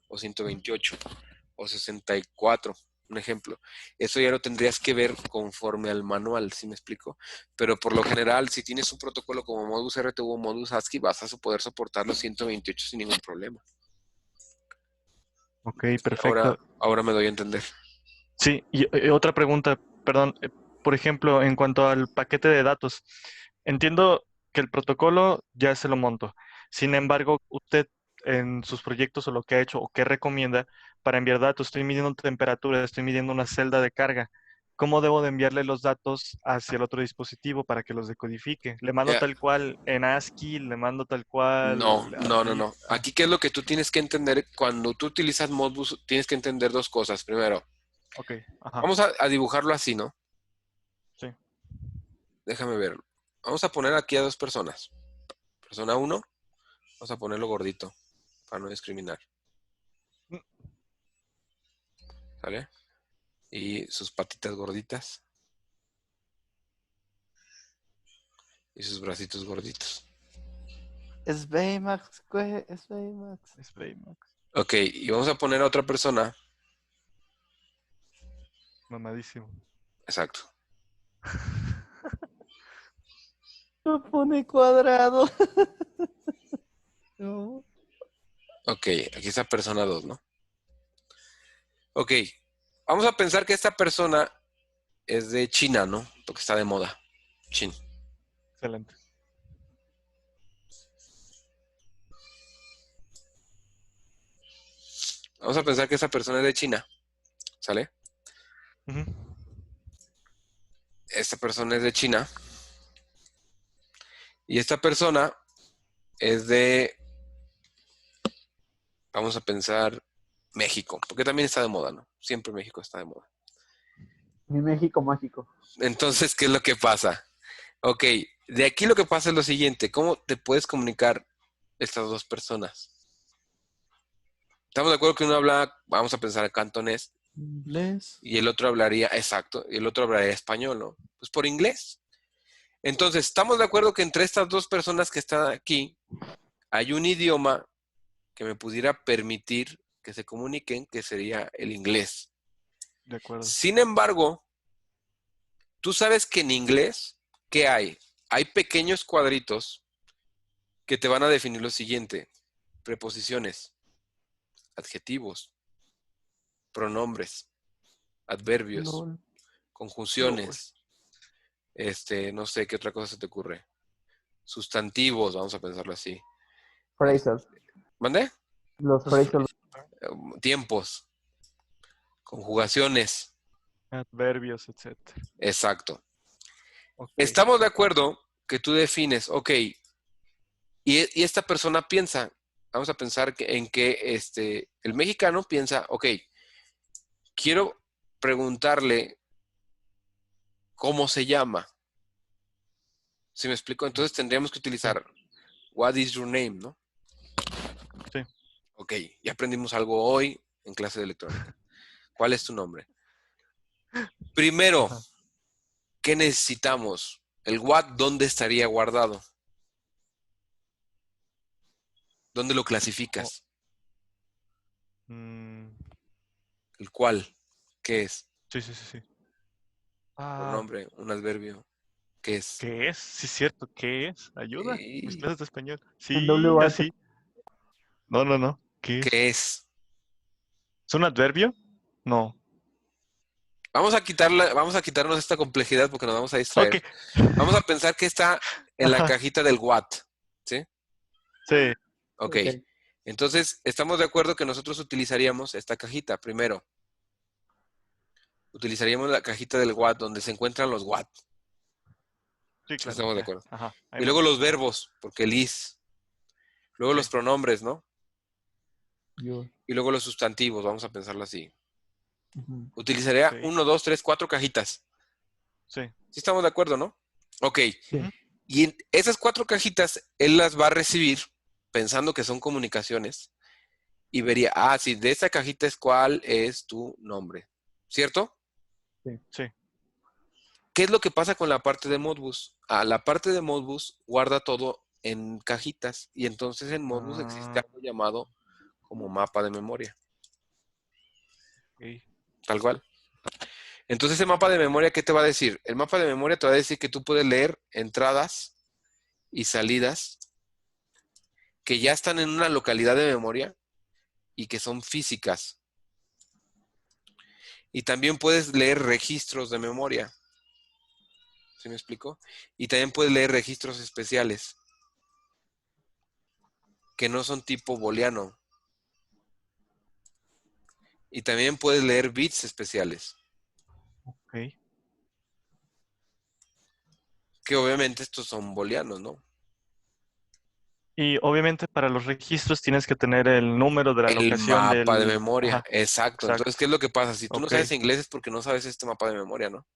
o 128 o 64, un ejemplo. Eso ya lo tendrías que ver conforme al manual, ¿sí me explico? Pero por lo general, si tienes un protocolo como Modbus RTU o Modbus ASCII, vas a poder soportar los 128 sin ningún problema. ok, Ahora, perfecto. ahora me doy a entender. Sí, y otra pregunta, perdón, por ejemplo, en cuanto al paquete de datos, entiendo que el protocolo ya se lo monto. Sin embargo, usted en sus proyectos o lo que ha hecho o qué recomienda para enviar datos, estoy midiendo temperatura, estoy midiendo una celda de carga. ¿cómo debo de enviarle los datos hacia el otro dispositivo para que los decodifique? ¿Le mando Ya. tal cual en ASCII? ¿Le mando tal cual a bit? Aquí, ¿qué es lo que tú tienes que entender? Cuando tú utilizas Modbus, tienes que entender dos cosas. Primero, Ok, ajá, vamos a dibujarlo así, ¿no? sí. Déjame ver. Vamos a poner aquí a dos personas. Persona 1, vamos a ponerlo gordito para no discriminar. ¿Sale? Y sus patitas gorditas. Y sus bracitos gorditos. Es Baymax, güey, es Baymax. Es Baymax. Ok, y vamos a poner a otra persona. Mamadísimo. Exacto. Lo pone cuadrado. No. Ok, aquí está persona 2, ¿no? Ok, vamos a pensar que esta persona es de China, ¿no? Porque está de moda. Chin. Excelente. Vamos a pensar que esta persona es de China. ¿Sale? Ujú. Esta persona es de China. Y esta persona es de, vamos a pensar, México. Porque también está de moda, ¿no? Siempre México está de moda. Mi México mágico. Entonces, ¿qué es lo que pasa? Ok, de aquí lo que pasa es lo siguiente. ¿Cómo te puedes comunicar estas dos personas? Estamos de acuerdo que uno habla, vamos a pensar cantonés, Inglés. y el otro hablaría, exacto, y el otro hablaría español, ¿no? Pues por inglés. Entonces, estamos de acuerdo que entre estas dos personas que están aquí, hay un idioma que me pudiera permitir que se comuniquen, que sería el inglés. De acuerdo. Sin embargo, tú sabes que en inglés, ¿qué hay? Hay pequeños cuadritos que te van a definir lo siguiente: preposiciones, adjetivos, pronombres, adverbios, LOL. conjunciones, no sé qué otra cosa se te ocurre. Sustantivos, vamos a pensarlo así. Phrasal. ¿Mande? Los phrasal. Tiempos, conjugaciones. Adverbios, etc. Exacto. Ok. Estamos de acuerdo que tú defines, ok, y esta persona piensa, vamos a pensar en que el mexicano piensa, ok, quiero preguntarle cómo se llama. ¿Sí me explico? Entonces tendríamos que utilizar what is your name, ¿no? Sí. Ok, ya aprendimos algo hoy en clase de electrónica. ¿Cuál es tu nombre? Primero, Ajá. ¿qué necesitamos? El what, ¿dónde estaría guardado? ¿Dónde lo clasificas? Mm, ¿El cuál? ¿Qué es? sí, sí, sí, sí. Pronombre, un adverbio. ¿Qué es? ¿Qué es? Sí, es cierto. ¿Qué es? Ayuda. Mis Sí. clases de español. En Sí, WH. así. No, no, no. ¿Qué es? ¿Qué es? ¿Es un adverbio? No. Vamos a quitarnos esta complejidad porque nos vamos a distraer. Ok. Vamos a pensar que está en la Ajá. cajita del what, ¿sí? Sí. Ok. Ok. Entonces, estamos de acuerdo que nosotros utilizaríamos esta cajita primero. Utilizaríamos la cajita del what donde se encuentran los what. Sí, claro. Estamos de Ya. acuerdo. Ajá. Ahí Y me luego voy. los verbos, porque el is. Luego Sí. los pronombres, ¿no? Yo. Y luego los sustantivos, vamos a pensarlo así. Ujú. Utilizaría Ok. 1, 2, 3, 4 cajitas. Sí. ¿Sí estamos de acuerdo, no? Ok. Sí. Ujú. Y en esas 4 cajitas, él las va a recibir pensando que son comunicaciones y vería, sí, de esa cajita es cuál es tu nombre. ¿Cierto? Sí. ¿Qué es lo que pasa con la parte de Modbus? La parte de Modbus guarda todo en cajitas y entonces en Modbus existe Ah, algo llamado como mapa de memoria, ok. tal cual. Entonces, ese mapa de memoria, ¿qué te va a decir? El mapa de memoria te va a decir que tú puedes leer entradas y salidas que ya están en una localidad de memoria y que son físicas. Y también puedes leer registros de memoria. ¿Sí me explico? Y también puedes leer registros especiales que no son tipo booleano. Y también puedes leer bits especiales. Ok. que obviamente estos son booleanos, ¿no? Y obviamente para los registros tienes que tener el número de la El locación mapa de del... memoria, Ajá, exacto. Entonces, exacto. ¿qué es lo que pasa? Si tú no Ok. sabes inglés es porque no sabes este mapa de memoria, ¿no?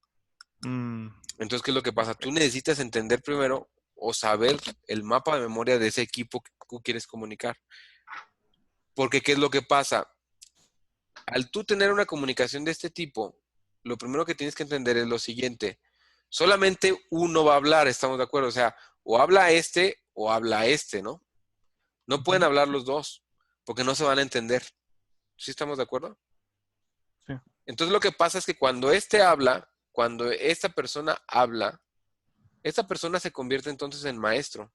Mm, Entonces, ¿qué es lo que pasa? ok. Tú necesitas entender primero o saber el mapa de memoria de ese equipo que tú quieres comunicar. Porque, ¿qué es lo que pasa? Al tú tener una comunicación de este tipo, lo primero que tienes que entender es lo siguiente. Solamente uno va a hablar, estamos de acuerdo. O sea, o habla este o habla este, ¿no? No pueden Ujú, hablar los dos, porque no se van a entender. ¿Sí estamos de acuerdo? sí. Entonces lo que pasa es que cuando este habla, cuando esta persona habla, esta persona se convierte entonces en maestro.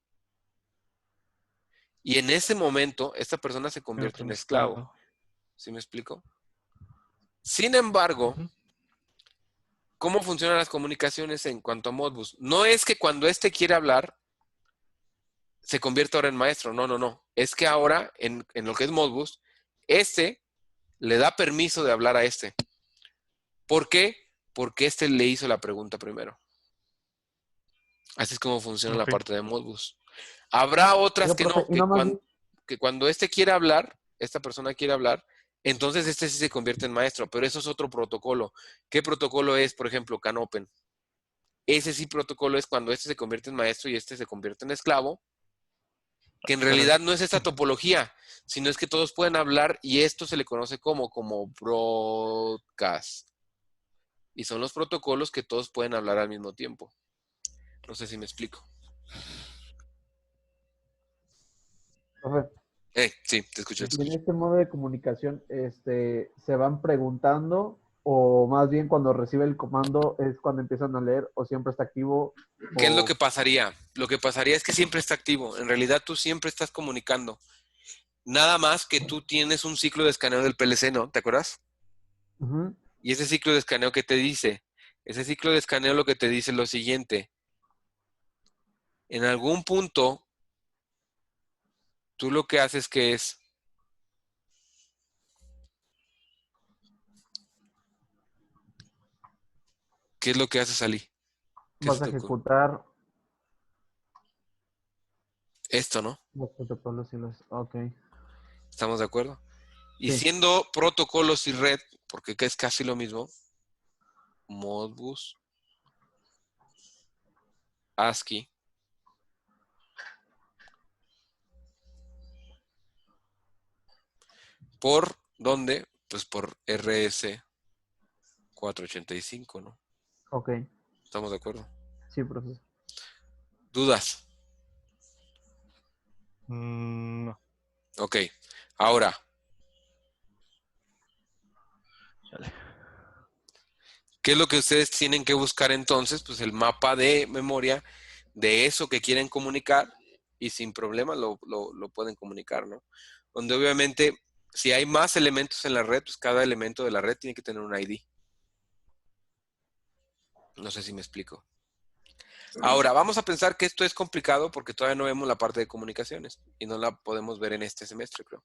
Y en ese momento, esta persona se El convierte otro en en esclavo. esclavo. ¿Sí me explico? Sin embargo, Ujú, ¿cómo funcionan las comunicaciones en cuanto a Modbus? No es que cuando este quiere hablar, se convierta ahora en maestro. No, no, no. Es que ahora, en lo que es Modbus, este le da permiso de hablar a este. ¿Por qué? Porque este le hizo la pregunta primero. Así es como funciona la ok. parte de Modbus. Habrá otras Oiga, que profe, no, y no más bien, que cuando este quiere hablar, esta persona quiere hablar, entonces este sí se convierte en maestro, pero eso es otro protocolo. ¿Qué protocolo es, por ejemplo, CANopen? Ese sí protocolo es cuando este se convierte en maestro y este se convierte en esclavo, que en Caray. realidad no es esta topología, sino es que todos pueden hablar y esto se le conoce como broadcast. Y son los protocolos que todos pueden hablar al mismo tiempo. No sé si me explico. profe, Sí, te escucho, te y en escucho. este modo de comunicación, ¿se van preguntando o más bien cuando recibe el comando es cuando empiezan a leer o siempre está activo ¿Qué es lo o... que pasaría? Lo que pasaría es que siempre está activo. En realidad tú siempre estás comunicando. Nada más que tú tienes un ciclo de escaneo del PLC, ¿no? ¿Te acuerdas? Ujú. Y ese ciclo de escaneo, ¿qué te dice? Ese ciclo de escaneo lo que te dice es lo siguiente. En algún punto, tú lo que haces que es, ¿qué es lo que haces, Ali? ¿Qué se Vas a te ocurre? ejecutar Esto, ¿no? los protocolos y los... Ok, ¿Estamos de acuerdo? Y sí, siendo protocolos y red, porque es casi lo mismo, Modbus, ASCII, ¿por dónde? Pues por RS485, ¿no? ok, ¿Estamos de acuerdo? sí, profe. ¿Dudas? No. Ok. Ahora, Chale. ¿qué es lo que ustedes tienen que buscar entonces? Pues el mapa de memoria de eso que quieren comunicar y sin problema lo pueden comunicar, ¿no? Donde obviamente, si hay más elementos en la red, pues cada elemento de la red tiene que tener un ID. No sé si me explico. Ahora, vamos a pensar que esto es complicado porque todavía no vemos la parte de comunicaciones y no la podemos ver en este semestre, creo.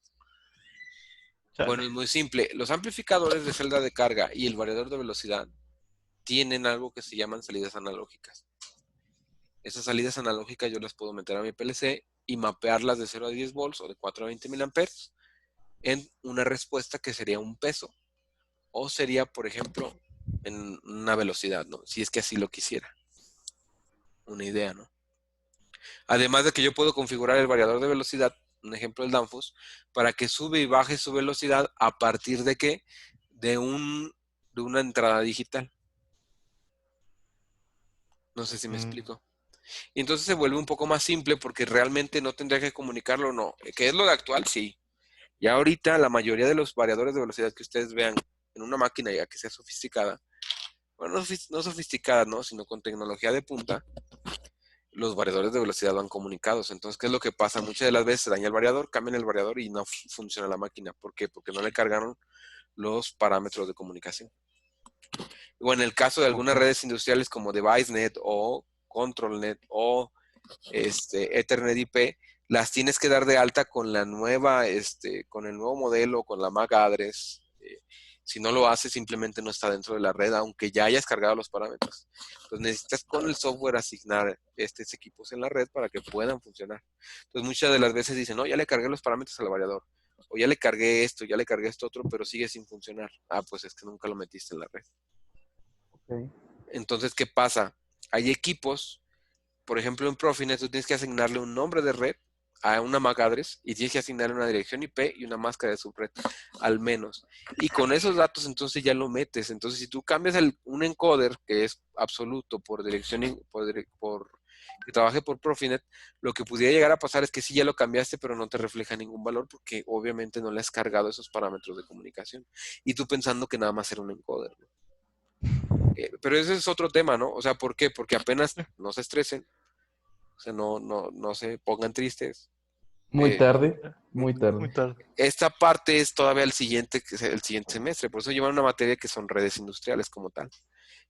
Bueno, Chale. es muy simple. Los amplificadores de celda de carga y el variador de velocidad tienen algo que se llaman salidas analógicas. Esas salidas analógicas yo las puedo meter a mi PLC y mapearlas de 0 a 10 volts o de 4 a 20 miliamperes en una respuesta que sería un peso o sería, por ejemplo, en una velocidad, ¿no? Si es que así lo quisiera. Una idea, ¿no? Además de que yo puedo configurar el variador de velocidad, un ejemplo del Danfoss, para que sube y baje su velocidad a partir de qué? De una entrada digital. No sé si me Mm, explico. Y entonces se vuelve un poco más simple porque realmente no tendría que comunicarlo, no. ¿Qué es lo de actual? Sí. Ya ahorita la mayoría de los variadores de velocidad que ustedes vean en una máquina ya que sea sofisticada, bueno, no sofisticada, ¿no? Sino con tecnología de punta, los variadores de velocidad van comunicados. Entonces, ¿qué es lo que pasa? Muchas de las veces se daña el variador, cambian el variador y no funciona la máquina. ¿Por qué? Porque no le cargaron los parámetros de comunicación. O en el caso de algunas Ok. redes industriales como DeviceNet o ControlNet o Ethernet IP, las tienes que dar de alta con la nueva, con el nuevo modelo, con la MAC address. Si no lo hace, simplemente no está dentro de la red, aunque ya hayas cargado los parámetros. Entonces necesitas con el software asignar estos equipos en la red para que puedan funcionar. Entonces muchas de las veces dicen, no, ya le cargué los parámetros al variador. O ya le cargué esto, ya le cargué esto otro, pero sigue sin funcionar. Ah, pues es que nunca lo metiste en la red. Ok. Entonces, ¿qué pasa? Hay equipos, por ejemplo, en Profinet tú tienes que asignarle un nombre de red a una MAC address y tienes que asignarle una dirección IP y una máscara de subred, al menos. Y con esos datos entonces ya lo metes. Entonces, si tú cambias un encoder que es absoluto por dirección, que trabaje por Profinet, lo que pudiera llegar a pasar es que sí ya lo cambiaste, pero no te refleja ningún valor porque obviamente no le has cargado esos parámetros de comunicación. Y tú pensando que nada más era un encoder, ¿no? Pero ese es otro tema, ¿no? O sea, ¿por qué? Porque apenas no se estresen, o sea, no se pongan tristes. Muy tarde, muy Muy tarde. tarde. Esta parte es todavía el siguiente semestre, por eso llevan una materia que son redes industriales como tal,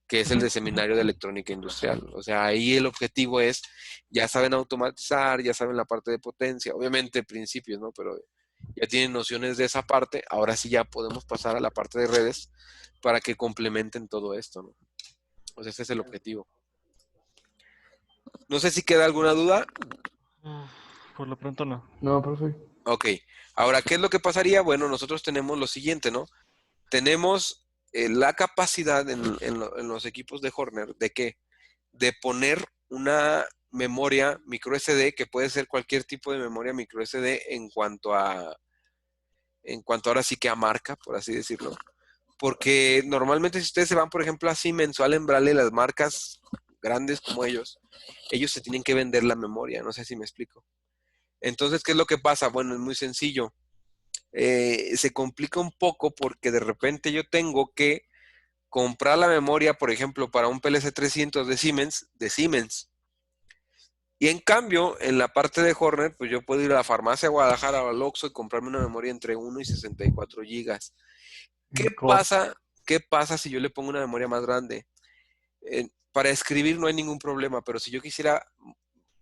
que es el de seminario de electrónica industrial. O sea, ahí el objetivo es, ya saben automatizar, ya saben la parte de potencia, obviamente principios, ¿no? Pero ya tienen nociones de esa parte, ahora sí ya podemos pasar a la parte de redes para que complementen todo esto, ¿no? O sea, ese es el objetivo. No sé si queda alguna duda. Por lo pronto no. No, profe. Ok, ahora, ¿qué es lo que pasaría? Bueno, nosotros tenemos lo siguiente, ¿no? Tenemos la capacidad en los equipos de Horner de ¿qué? De poner una memoria micro SD, que puede ser cualquier tipo de memoria micro SD en cuanto ahora sí que a marca, por así decirlo. Porque normalmente si ustedes se van, por ejemplo, a Siemens o a Lembrale, las marcas grandes como ellos se tienen que vender la memoria, no sé si me explico. Entonces, ¿qué es lo que pasa? Bueno, es muy sencillo. Se complica un poco porque de repente yo tengo que comprar la memoria, por ejemplo, para un PLC 300 de Siemens. Y en cambio, en la parte de Hornet, pues yo puedo ir a la farmacia Guadalajara o al Oxxo y comprarme una memoria entre 1 y 64 gigas. ¿Qué pasa si yo le pongo una memoria más grande? Para escribir no hay ningún problema, pero si yo quisiera,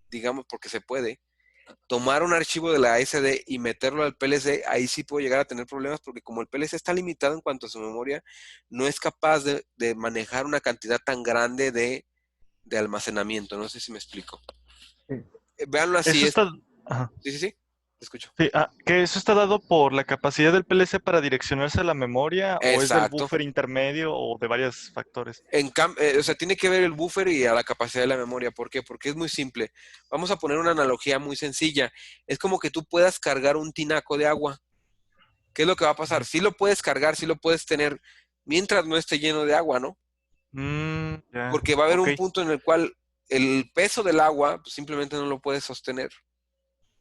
digamos, porque se puede, tomar un archivo de la SD y meterlo al PLC, ahí sí puedo llegar a tener problemas porque como el PLC está limitado en cuanto a su memoria, no es capaz de manejar una cantidad tan grande de almacenamiento. No sé si me explico. Sí. Véanlo así. Eso está... Ajá. Sí, te escucho. Sí, que eso está dado por la capacidad del PLC para direccionarse a la memoria o es del Exacto. buffer intermedio o de varios factores. O sea, tiene que ver el buffer y a la capacidad de la memoria. ¿Por qué? Porque es muy simple. Vamos a poner una analogía muy sencilla. Es como que tú puedas cargar un tinaco de agua. ¿Qué es lo que va a pasar? Sí lo puedes cargar, sí lo puedes tener mientras no esté lleno de agua, ¿no? Ya, Porque va a haber ok, un punto en el cual el peso del agua pues, simplemente no lo puedes sostener.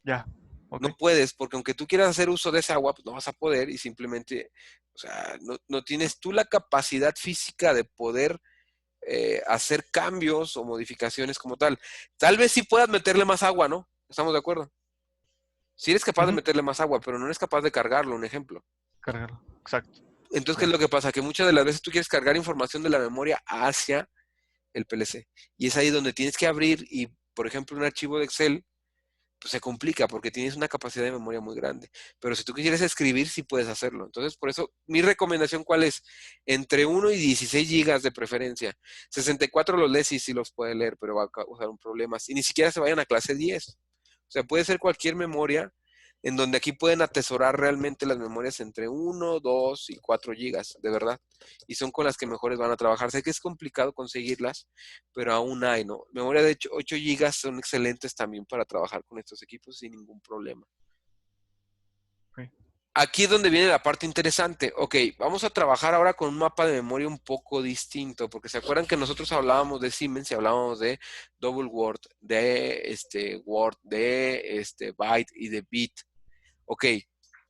ya, ok. No puedes, porque aunque tú quieras hacer uso de esa agua, pues no vas a poder y simplemente, o sea, no tienes tú la capacidad física de poder hacer cambios o modificaciones como tal. Tal vez sí puedas meterle más agua, ¿no? ¿Estamos de acuerdo? Sí eres capaz de Ujú. meterle más agua, pero no eres capaz de cargarlo, un ejemplo. Cargarlo, exacto. Entonces, ¿qué es lo que pasa? Que muchas de las veces tú quieres cargar información de la memoria hacia el PLC. Y es ahí donde tienes que abrir y, por ejemplo, un archivo de Excel, pues se complica porque tienes una capacidad de memoria muy grande. Pero si tú quisieras escribir, sí puedes hacerlo. Entonces, por eso, mi recomendación, ¿cuál es? Entre 1 y 16 gigas de preferencia. 64 los lees y sí los puede leer, pero va a causar un problema. Y ni siquiera se vayan a clase 10. O sea, puede ser cualquier memoria en donde aquí pueden atesorar realmente las memorias entre 1, 2 y 4 gigas, de verdad. Y son con las que mejores van a trabajar. Sé que es complicado conseguirlas, pero aún hay, ¿no? Memoria de 8 gigas son excelentes también para trabajar con estos equipos sin ningún problema. Ok. Aquí es donde viene la parte interesante. Ok, vamos a trabajar ahora con un mapa de memoria un poco distinto, porque se acuerdan que nosotros hablábamos de Siemens y hablábamos de double word, de word, de byte y de bit. Ok,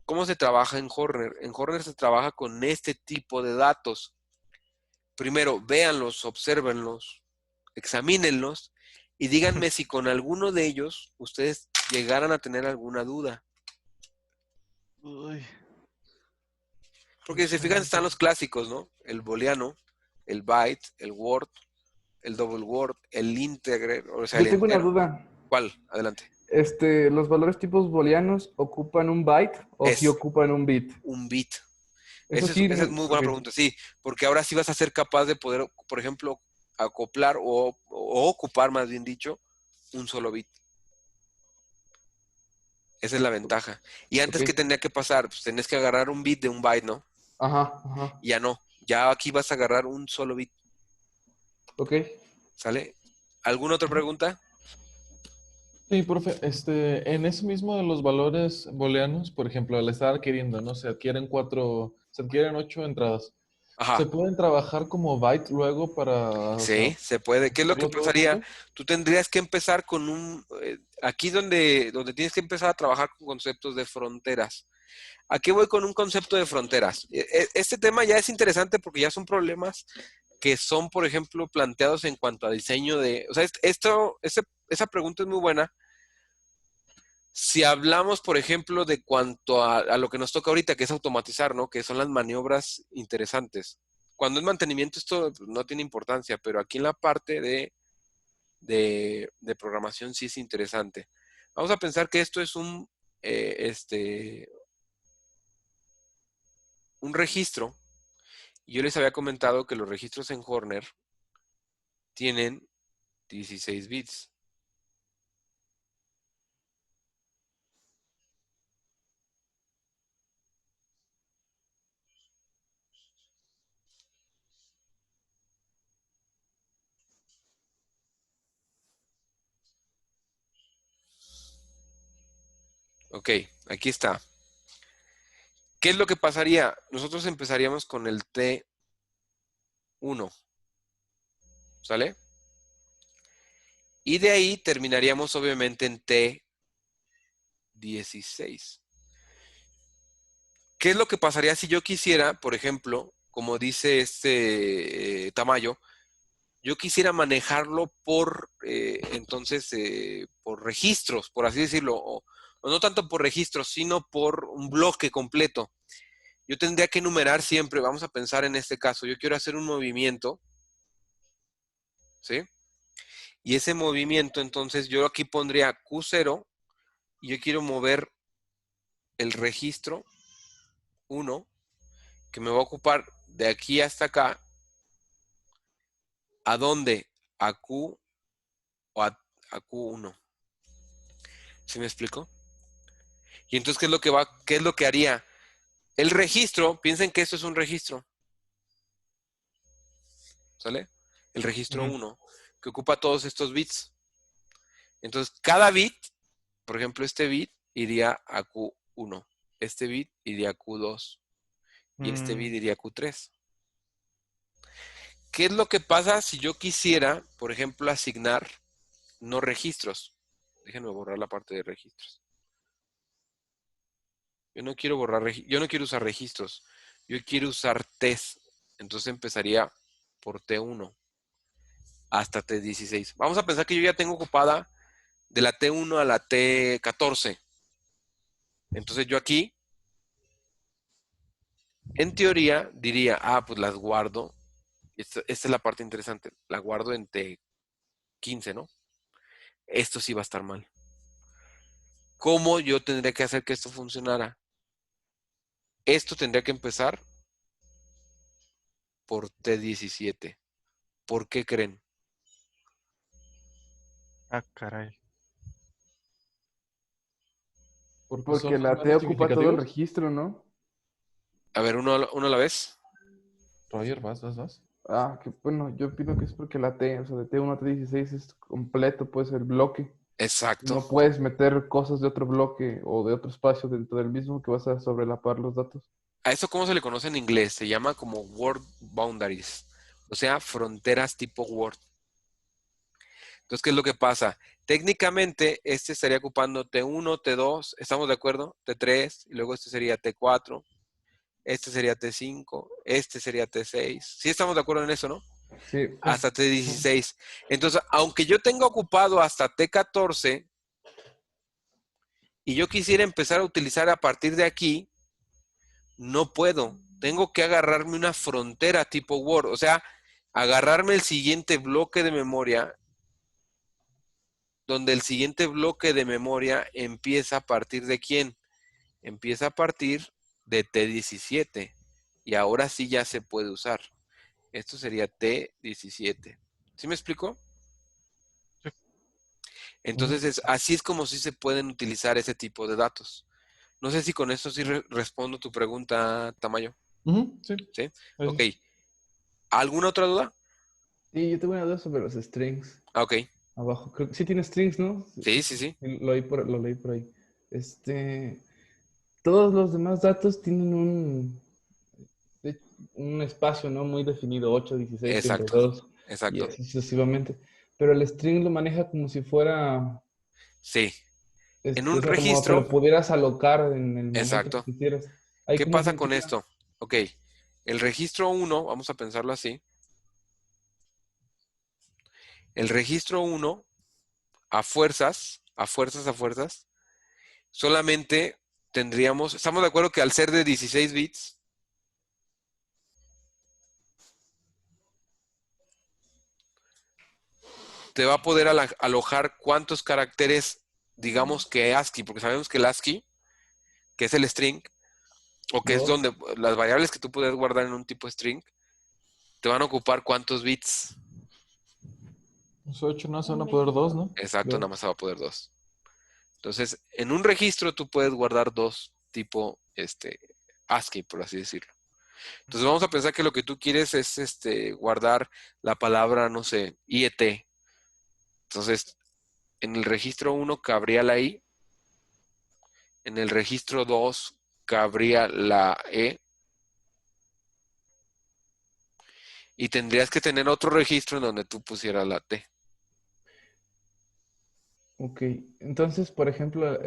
¿cómo se trabaja en Horner? En Horner se trabaja con este tipo de datos. Primero, véanlos, obsérvenlos, examínenlos y díganme si con alguno de ellos ustedes llegaran a tener alguna duda. Uy, Porque si se fijan están los clásicos, ¿no? El booleano, el byte, el word, el double word, el integer, o sea, Yo el tengo una entero. duda. ¿Cuál? Adelante. ¿Los valores tipos booleanos ocupan un byte o si Es ocupan un bit? un bit. Eso sí, Esa es muy buena ok. pregunta, sí, porque ahora sí vas a ser capaz de poder, por ejemplo, acoplar o ocupar, más bien dicho, un solo bit. Esa es la ventaja. Y antes, Ok. ¿qué tenía que pasar? Pues tenías que agarrar un bit de un byte, ¿no? Ajá, ajá. Y ya no. Ya aquí vas a agarrar un solo bit, Ok. ¿sale? ¿Alguna otra pregunta? Sí, profe, en eso mismo de los valores booleanos, por ejemplo, al estar adquiriendo, ¿no? Se adquieren 8 entradas. ¿Se Ajá. pueden trabajar como byte luego para, o sea, Sí, se puede. ¿Qué es lo que hacerlo todo pasaría? junto? Tú tendrías que empezar con aquí donde tienes que empezar a trabajar con conceptos de fronteras. ¿A qué voy con un concepto de fronteras? Este tema ya es interesante porque ya son problemas que son, por ejemplo, planteados en cuanto a diseño de... O sea, esa pregunta es muy buena. Si hablamos, por ejemplo, de cuanto a lo que nos toca ahorita, que es automatizar, ¿no? Que son las maniobras interesantes. Cuando es mantenimiento, esto pues, no tiene importancia, pero aquí en la parte de programación sí es interesante. Vamos a pensar que esto es un registro. Y yo les había comentado que los registros en Horner tienen 16 bits. Ok, aquí está. ¿Qué es lo que pasaría? Nosotros empezaríamos con el T1, ¿sale? Y de ahí terminaríamos obviamente en T16. ¿Qué es lo que pasaría si yo quisiera, por ejemplo, como dice Tamayo, yo quisiera manejarlo por registros, por así decirlo, o no tanto por registros, sino por un bloque completo? Yo tendría que enumerar siempre, vamos a pensar en este caso, yo quiero hacer un movimiento, ¿sí? Y ese movimiento, entonces yo aquí pondría Q0 y yo quiero mover el registro 1, que me va a ocupar de aquí hasta acá. ¿A dónde? A Q o a Q1. ¿Sí me explico? Y entonces, ¿qué es lo que haría? El registro, piensen que esto es un registro, ¿sale? El registro Ujú. 1, que ocupa todos estos bits. Entonces, cada bit, por ejemplo, este bit iría a Q1, este bit iría a Q2 y este bit iría a Q3. ¿Qué es lo que pasa si yo quisiera, por ejemplo, asignar no registros? Déjenme borrar la parte de registros. Yo no quiero usar registros. Yo quiero usar T's. Entonces empezaría por T1 hasta T16. Vamos a pensar que yo ya tengo ocupada de la T1 a la T14. Entonces yo aquí, en teoría, diría, pues las guardo. Esta es la parte interesante. La guardo en T15, ¿no? Esto sí va a estar mal. ¿Cómo yo tendría que hacer que esto funcionara? Esto tendría que empezar por T17. ¿Por qué creen? Ah, caray. Porque son Porque los la más T ocupa todo el significativos. registro, ¿no? A ver, uno a la vez. Roger, vas. Ah, que bueno, yo opino que es porque la T, o sea, de T1 a T16 es completo, pues el bloque. Exacto. No puedes meter cosas de otro bloque o de otro espacio dentro del mismo que vas a sobrelapar los datos. ¿A eso cómo se le conoce en inglés? Se llama como word boundaries, o sea, fronteras tipo Word. Entonces, ¿qué es lo que pasa? Técnicamente, este estaría ocupando T1, T2, ¿estamos de acuerdo? T3, y luego este sería T4, este sería T5, este sería T6. Sí estamos de acuerdo en eso, ¿no? Sí. Hasta T16. Entonces, aunque yo tenga ocupado hasta T14 y yo quisiera empezar a utilizar a partir de aquí, no puedo. Tengo que agarrarme una frontera tipo Word, o sea, agarrarme el siguiente bloque de memoria, donde el siguiente bloque de memoria empieza a partir de quién? Empieza a partir de T17. y ahora sí ya se puede usar. Esto sería T17. ¿Sí me explico? Sí. Entonces, así es como sí se pueden utilizar ese tipo de datos. No sé si con esto sí respondo tu pregunta, Tamayo. Sí. ¿Sí? Eso. Ok. ¿Alguna otra duda? Sí, yo tengo una duda sobre los strings. Ah, ok. Abajo, creo que sí tiene strings, ¿no? Sí, sí, sí. Lo leí por ahí. Todos los demás datos tienen un espacio, ¿no? Muy definido, 8, 16, Exacto. 32 y Exacto. así sucesivamente. Pero el string lo maneja como si fuera, Sí. En un o sea, como que lo registro. pudieras alocar en el momento Exacto. que quisieras. Ahí ¿Qué cómo pasa con funciona. esto? Ok. El registro 1, vamos a pensarlo así. El registro 1, a fuerzas, solamente tendríamos, estamos de acuerdo que al ser de 16 bits, te va a poder alojar cuántos caracteres, digamos que ASCII, porque sabemos que el ASCII, que es el string, o que es Dos. donde las variables que tú puedes guardar en un tipo string, te van a ocupar cuántos bits. Los 8 no se van a poder 2, ¿no? Exacto, Dos. nada más se va a poder 2. Entonces, en un registro tú puedes guardar 2 tipo ASCII, por así decirlo. Entonces vamos a pensar que lo que tú quieres es guardar la palabra, no sé, IET. Entonces, en el registro 1 cabría la I, en el registro 2 cabría la E, y tendrías que tener otro registro en donde tú pusieras la T. Ok, entonces, por ejemplo,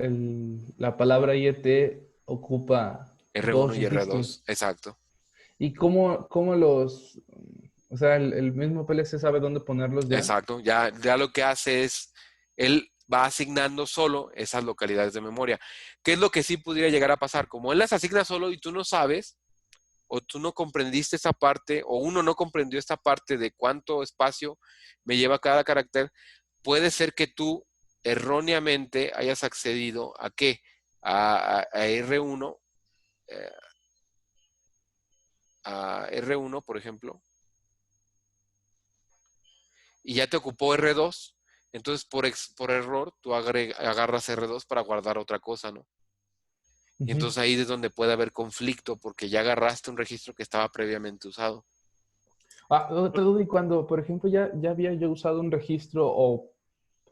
la palabra IET ocupa R1 dos y R2, registros. exacto. ¿Y o sea, el mismo PLC sabe dónde ponerlos ya? Exacto, ya lo que hace es, él va asignando solo esas localidades de memoria. ¿Qué es lo que sí pudiera llegar a pasar? Como él las asigna solo y tú no sabes, o tú no comprendiste esa parte, o uno no comprendió esta parte de cuánto espacio me lleva cada carácter, puede ser que tú erróneamente hayas accedido a qué? A R1, a R1, por ejemplo, y ya te ocupó R2, entonces por error tú agarras R2 para guardar otra cosa, ¿no? Y entonces ahí es donde puede haber conflicto porque ya agarraste un registro que estaba previamente usado. Otra duda, y cuando, por ejemplo, ya había yo usado un registro o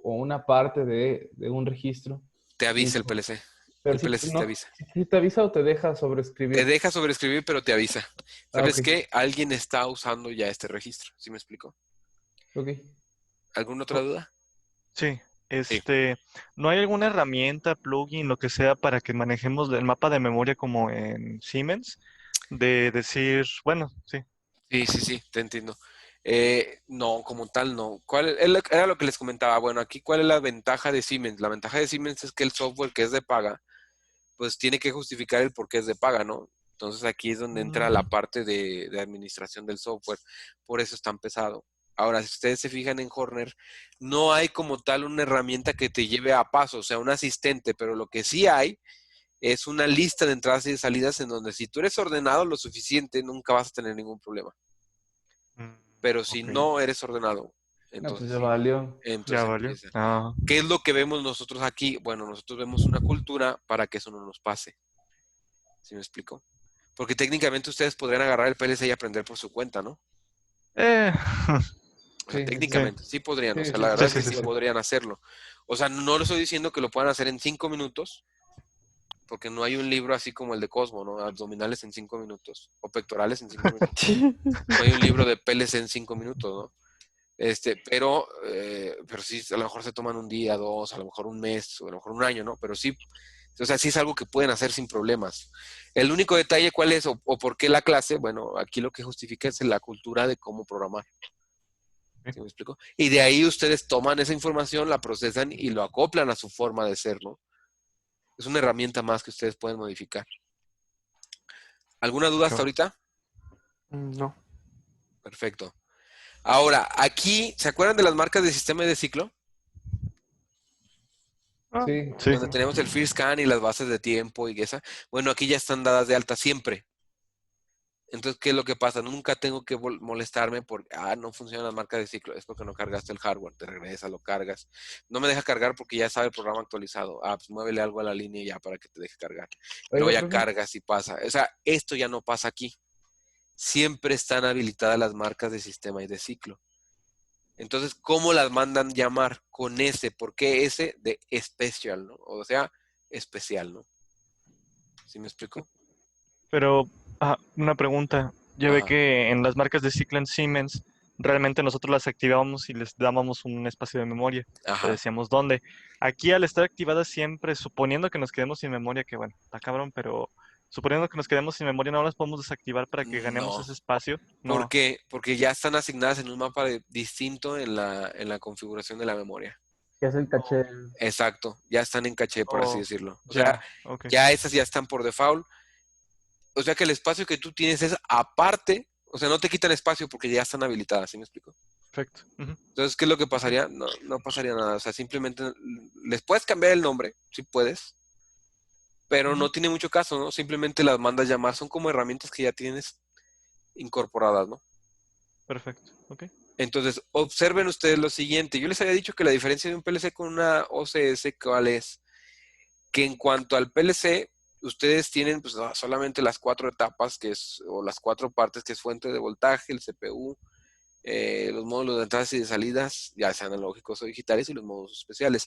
una parte de un registro, Te y, avisa el PLC. pero El PLC te avisa. si te avisa o te deja Te sobreescribir. deja sobreescribir, pero te avisa. Ah, ¿Sabes ok, qué? Alguien está usando ya este registro. ¿Sí me explico? ok. ¿Alguna otra duda? Sí, Sí. ¿no hay alguna herramienta, plugin, lo que sea, para que manejemos el mapa de memoria como en Siemens? De decir, bueno, sí. Sí, te entiendo. No, como tal, no. Era lo que les comentaba? Bueno, aquí, ¿cuál es la ventaja de Siemens? La ventaja de Siemens es que el software que es de paga, pues tiene que justificar el por qué es de paga, ¿no? Entonces aquí es donde entra la parte de administración del software. Por eso es tan pesado. Ahora, si ustedes se fijan en Horner, no hay como tal una herramienta que te lleve a paso, o sea, un asistente, pero lo que sí hay es una lista de entradas y de salidas en donde si tú eres ordenado lo suficiente, nunca vas a tener ningún problema. Pero si Ok, no eres ordenado, No, pues entonces ya sí, valió. ya entonces valió. empieza. Ah, ¿Qué es lo que vemos nosotros aquí? Bueno, nosotros vemos una cultura para que eso no nos pase. ¿Sí me explico? Porque técnicamente ustedes podrían agarrar el PLC y aprender por su cuenta, ¿no? eh, O sea, Sí, sí, sí. sí, técnicamente sí podrían, o Sí, sea, sí, la sí, verdad sí, es que sí, sí, sí, sí sí. puede. podrían hacerlo. O sea, no les estoy diciendo que lo puedan hacer en 5 minutos, porque no hay un libro así como el de Cosmo, ¿no? Abdominales en 5 minutos, o pectorales en 5 minutos. No hay un libro de PLC en 5 minutos, ¿no? Pero sí, a lo mejor se toman un día, dos, a lo mejor un mes, o a lo mejor un año, ¿no? Pero sí, o sea, sí es algo que pueden hacer sin problemas. El único detalle, ¿cuál es? O por qué la clase, bueno, aquí lo que justifica es la cultura de cómo programar. ¿Sí me explico? Y de ahí ustedes toman esa información, la procesan y lo acoplan a su forma de ser, ¿no? Es una herramienta más que ustedes pueden modificar. ¿Alguna duda hasta ahorita? No. Perfecto. Ahora, aquí, ¿se acuerdan de las marcas de sistema de ciclo? Sí, Sí. Donde tenemos el first scan y las bases de tiempo y esa. Bueno, aquí ya están dadas de alta siempre. Entonces, ¿qué es lo que pasa? Nunca tengo que molestarme porque, no funciona la marca de ciclo. Es porque no cargaste el hardware. Te regresa, lo cargas. No me deja cargar porque ya sabe el programa actualizado. Pues muévele algo a la línea ya para que te deje cargar. Y luego Oiga, ya profe. cargas y pasa. O sea, esto ya no pasa aquí. Siempre están habilitadas las marcas de sistema y de ciclo. Entonces, ¿cómo las mandan llamar? Con ese. ¿Por qué ese? De especial, ¿no? O sea, especial, ¿no? ¿Sí me explico? Pero, una pregunta. Yo ve Ajá. que en las marcas de ciclo en Siemens, realmente nosotros las activábamos y les dábamos un espacio de memoria. Le Ajá. decíamos dónde. Aquí, al estar activadas siempre, suponiendo que nos quedemos sin memoria, que bueno, está cabrón, pero suponiendo que nos quedemos sin memoria, no las podemos desactivar para que ganemos No. ese espacio. ¿Por No, qué? Porque ya están asignadas en un mapa distinto en la configuración de la memoria. Que es el caché. Exacto. Ya están en caché, por así Oh, decirlo. O sea, ya, ok, ya esas ya están por default. O sea que el espacio que tú tienes es aparte. O sea, no te quitan espacio porque ya están habilitadas. ¿Sí me explico? perfecto. Ujú. Entonces, ¿qué es lo que pasaría? No, no pasaría nada. O sea, simplemente les puedes cambiar el nombre, si puedes, pero no tiene mucho caso, ¿no? Simplemente las mandas llamar. Son como herramientas que ya tienes incorporadas, ¿no? Perfecto, ok. Entonces, observen ustedes lo siguiente. Yo les había dicho que la diferencia de un PLC con una OCS, ¿cuál es? Que en cuanto al PLC, ustedes tienen pues, solamente las 4 etapas, o las 4 partes, que es fuente de voltaje, el CPU, los módulos de entradas y de salidas, ya sean analógicos o digitales, y los módulos especiales.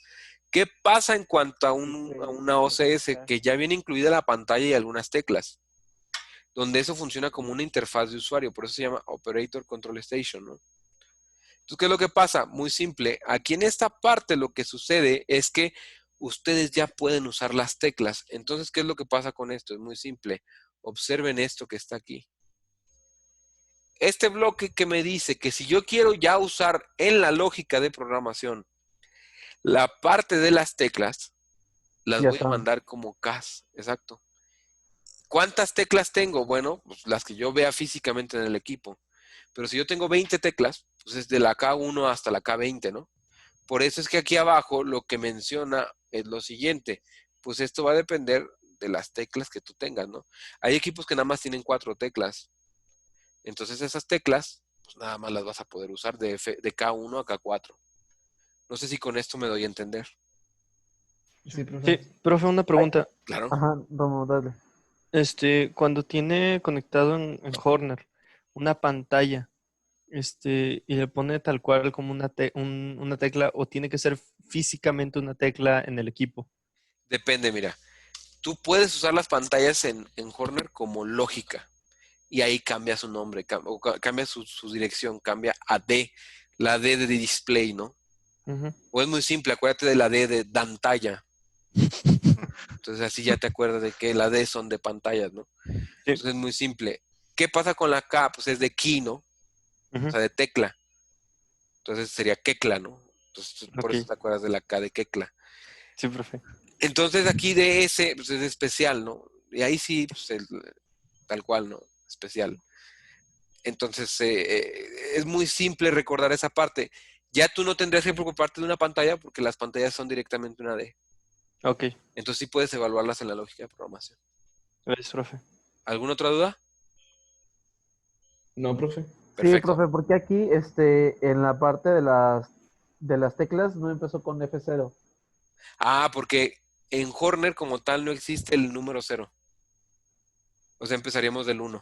¿Qué pasa en cuanto a una OCS? Que ya viene incluida la pantalla y algunas teclas, donde eso funciona como una interfaz de usuario, por eso se llama Operator Control Station, ¿no? Entonces, ¿qué es lo que pasa? Muy simple. Aquí en esta parte lo que sucede es que ustedes ya pueden usar las teclas. Entonces, ¿qué es lo que pasa con esto? Es muy simple. Observen esto que está aquí. Este bloque que me dice que si yo quiero ya usar en la lógica de programación la parte de las teclas, las Ya voy a está. mandar como CAS. Exacto. ¿Cuántas teclas tengo? Bueno, pues las que yo vea físicamente en el equipo. Pero si yo tengo 20 teclas, pues es de la K1 hasta la K20, ¿no? Por eso es que aquí abajo lo que menciona es lo siguiente. Pues esto va a depender de las teclas que tú tengas, ¿no? Hay equipos que nada más tienen 4 teclas. Entonces esas teclas, pues nada más las vas a poder usar de K1 a K4. No sé si con esto me doy a entender. Sí, profe. Sí, profe, una pregunta. Claro. Ajá, Romo, dale. Cuando tiene conectado en Horner una pantalla, y le pone tal cual como una tecla, o tiene que ser físicamente una tecla en el equipo. Depende, mira. Tú puedes usar las pantallas en Horner como lógica. Y ahí cambia su nombre, cambia su dirección, cambia a D. La D de display, ¿no? Ujú. O es muy simple, acuérdate de la D de pantalla. Entonces así ya te acuerdas de que la D son de pantallas, ¿no? Sí. Entonces es muy simple. ¿Qué pasa con la K? Pues es de key, ¿no? Ujú. O sea, de tecla. Entonces sería quecla, ¿no? Entonces por eso Ok. te acuerdas de la K de quecla. Sí, profe. Entonces aquí de S, pues es especial, ¿no? Y ahí sí, pues tal cual, ¿no? Especial. Entonces es muy simple recordar esa parte. Ya tú no tendrías que preocuparte de una pantalla porque las pantallas son directamente una D. Ok. Entonces sí puedes evaluarlas en la lógica de programación. Gracias, profe. ¿Alguna otra duda? No, profe. Sí, Perfecto. profe, porque aquí, en la parte de las teclas no empezó con F0. Porque en Horner como tal no existe el número 0. O sea, empezaríamos del 1.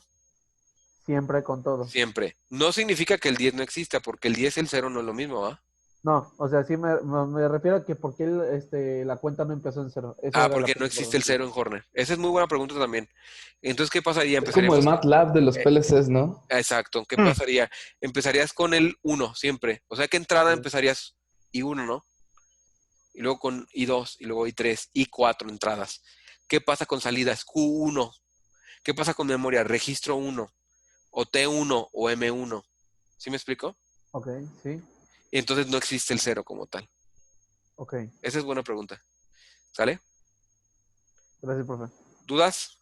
Siempre con todo. Siempre. No significa que el 10 no exista, porque el 10 y el 0 no es lo mismo, ¿ah? No, o sea, sí me refiero a que por qué la cuenta no empezó en 0. Esa era la Porque no pregunta. existe el 0 en Horner. Esa es muy buena pregunta también. Entonces, ¿qué pasaría? Es como el Empezaríamos MATLAB de los PLCs, ¿no? Exacto. ¿Qué pasaría? Empezarías con el 1 siempre. O sea, que entrada empezarías I1, ¿no? Y luego con I2, y luego I3, I4 entradas. ¿Qué pasa con salidas? Q1. ¿Qué pasa con memoria? Registro 1, o T1, o M1. ¿Sí me explico? Ok, sí, Y entonces no existe el 0 como tal. ok. Esa es buena pregunta. ¿Sale? Gracias, profe. ¿Dudas?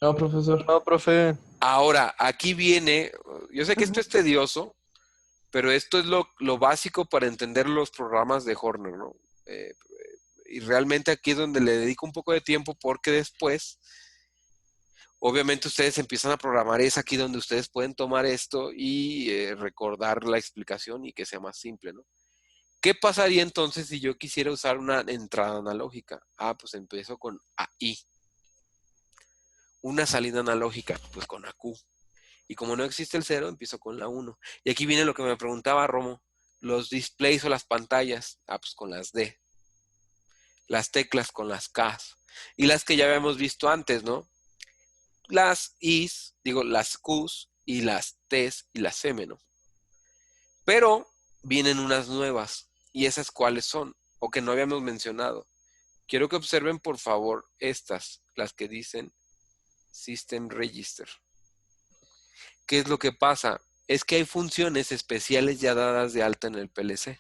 No, profesor. No, profe. Ahora, aquí viene, yo sé que esto es tedioso, pero esto es lo básico para entender los programas de Horner, ¿no? Y realmente aquí es donde le dedico un poco de tiempo porque después, Obviamente ustedes empiezan a programar, es aquí donde ustedes pueden tomar esto y recordar la explicación y que sea más simple, ¿no? ¿Qué pasaría entonces si yo quisiera usar una entrada analógica? Pues empiezo con AI. Una salida analógica, pues con AQ. Y como no existe el 0, empiezo con la 1. Y aquí viene lo que me preguntaba Romo. Los displays o las pantallas, pues con las D. Las teclas con las K. Y las que ya habíamos visto antes, ¿no? Las Is, las Qs y las Ts y las M, ¿no? Pero vienen unas nuevas. ¿Y esas cuáles son? O que no habíamos mencionado. Quiero que observen, por favor, estas, las que dicen System Register. ¿Qué es lo que pasa? Es que hay funciones especiales ya dadas de alta en el PLC.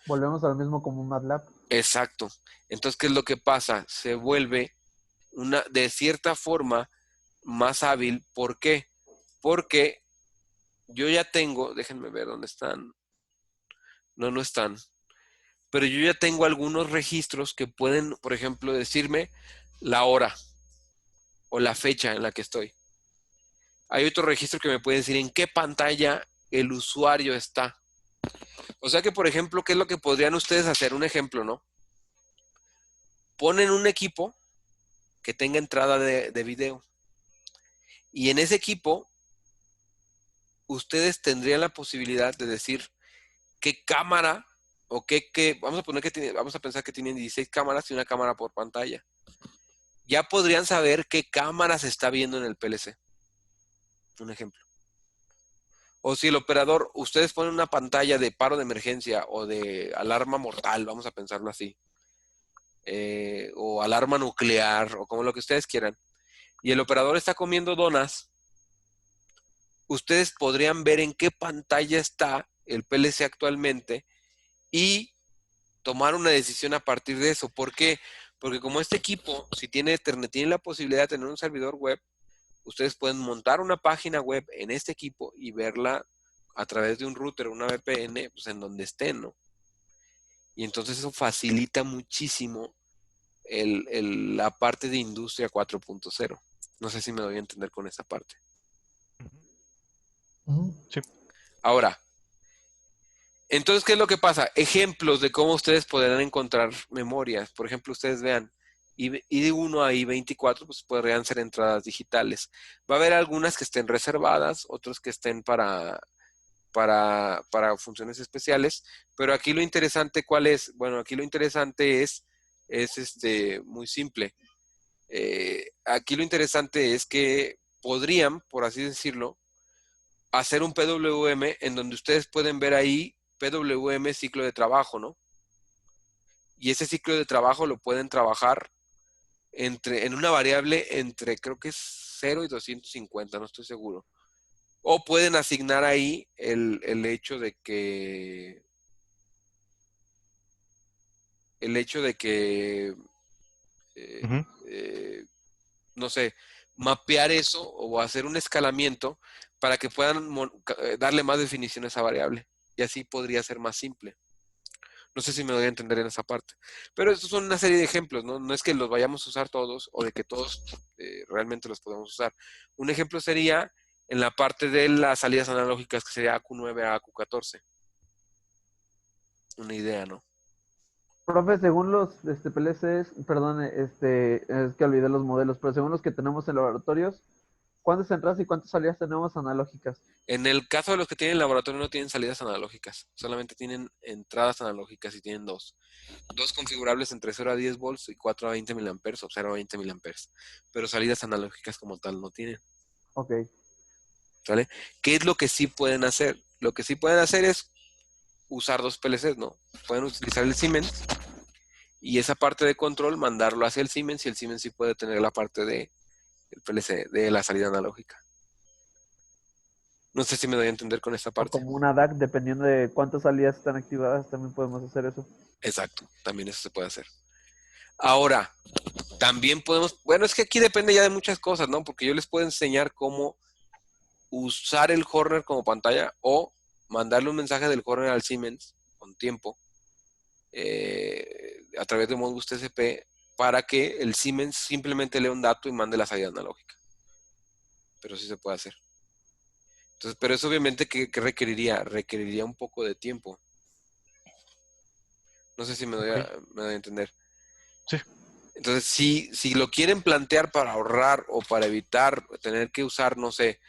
Volvemos a lo mismo como un MATLAB. Exacto. Entonces, ¿qué es lo que pasa? Se vuelve de cierta forma más hábil. ¿Por qué? Porque yo ya tengo, déjenme ver dónde están. No están. Pero yo ya tengo algunos registros que pueden, por ejemplo, decirme la hora o la fecha en la que estoy. Hay otro registro que me puede decir en qué pantalla el usuario está. O sea que, por ejemplo, ¿qué es lo que podrían ustedes hacer? Un ejemplo, ¿no? Ponen un equipo que tenga entrada de video. Y en ese equipo, ustedes tendrían la posibilidad de decir qué cámara o vamos a pensar que tienen 16 cámaras y una cámara por pantalla. Ya podrían saber qué cámara se está viendo en el PLC. Un ejemplo. O si el operador, ustedes ponen una pantalla de paro de emergencia o de alarma mortal, vamos a pensarlo así, o alarma nuclear, o como lo que ustedes quieran, y el operador está comiendo donas, ustedes podrían ver en qué pantalla está el PLC actualmente y tomar una decisión a partir de eso. ¿Por qué? Porque como este equipo, si tiene Ethernet, tiene la posibilidad de tener un servidor web, ustedes pueden montar una página web en este equipo y verla a través de un router, una VPN, pues en donde estén, ¿no? Y entonces eso facilita muchísimo la parte de industria 4.0. No sé si me doy a entender con esa parte. Sí. Ahora, entonces, ¿qué es lo que pasa? Ejemplos de cómo ustedes podrán encontrar memorias. Por ejemplo, ustedes vean, ID1 a I24, pues podrían ser entradas digitales. Va a haber algunas que estén reservadas, otras que estén para funciones especiales, pero aquí lo interesante, ¿cuál es? Bueno, aquí lo interesante es muy simple. Aquí lo interesante es que podrían, por así decirlo, hacer un PWM en donde ustedes pueden ver ahí PWM ciclo de trabajo, ¿no? Y ese ciclo de trabajo lo pueden trabajar en una variable entre, creo que es 0 y 250, no estoy seguro. O pueden asignar ahí el hecho de que no sé, mapear eso o hacer un escalamiento para que puedan darle más definición a esa variable. Y así podría ser más simple. No sé si me doy a entender en esa parte. Pero estos son una serie de ejemplos, ¿no? No es que los vayamos a usar todos o de que todos realmente los podemos usar. Un ejemplo sería en la parte de las salidas analógicas, que sería AQ9 a AQ14. Una idea, ¿no? Profe, según los PLCs, perdón, es que olvidé los modelos, pero según los que tenemos en laboratorios, ¿cuántas entradas y cuántas salidas tenemos analógicas? En el caso de los que tienen laboratorio no tienen salidas analógicas, solamente tienen entradas analógicas y tienen dos configurables entre 0 a 10 volts y 4 a 20 miliamperes o 0 a 20 miliamperes, pero salidas analógicas como tal no tienen. Ok. ¿Sale? ¿Qué es lo que sí pueden hacer? Lo que sí pueden hacer es usar dos PLCs, ¿no? Pueden utilizar el Siemens y esa parte de control mandarlo hacia el Siemens y el Siemens sí puede tener la parte de el PLC, de la salida analógica. No sé si me doy a entender con esta O parte. como una DAC, dependiendo de cuántas salidas están activadas, también podemos hacer eso. Exacto, también eso se puede hacer. Ahora, también podemos, bueno, es que aquí depende ya de muchas cosas, ¿no? Porque yo les puedo enseñar cómo usar el Horner como pantalla o mandarle un mensaje del Horner al Siemens con tiempo a través de Modbus TCP para que el Siemens simplemente lea un dato y mande la salida analógica. pero sí se puede hacer. Entonces, pero eso obviamente que requeriría un poco de tiempo. No sé si me doy a entender. Sí. Entonces, si lo quieren plantear para ahorrar o para evitar tener que usar, no sé,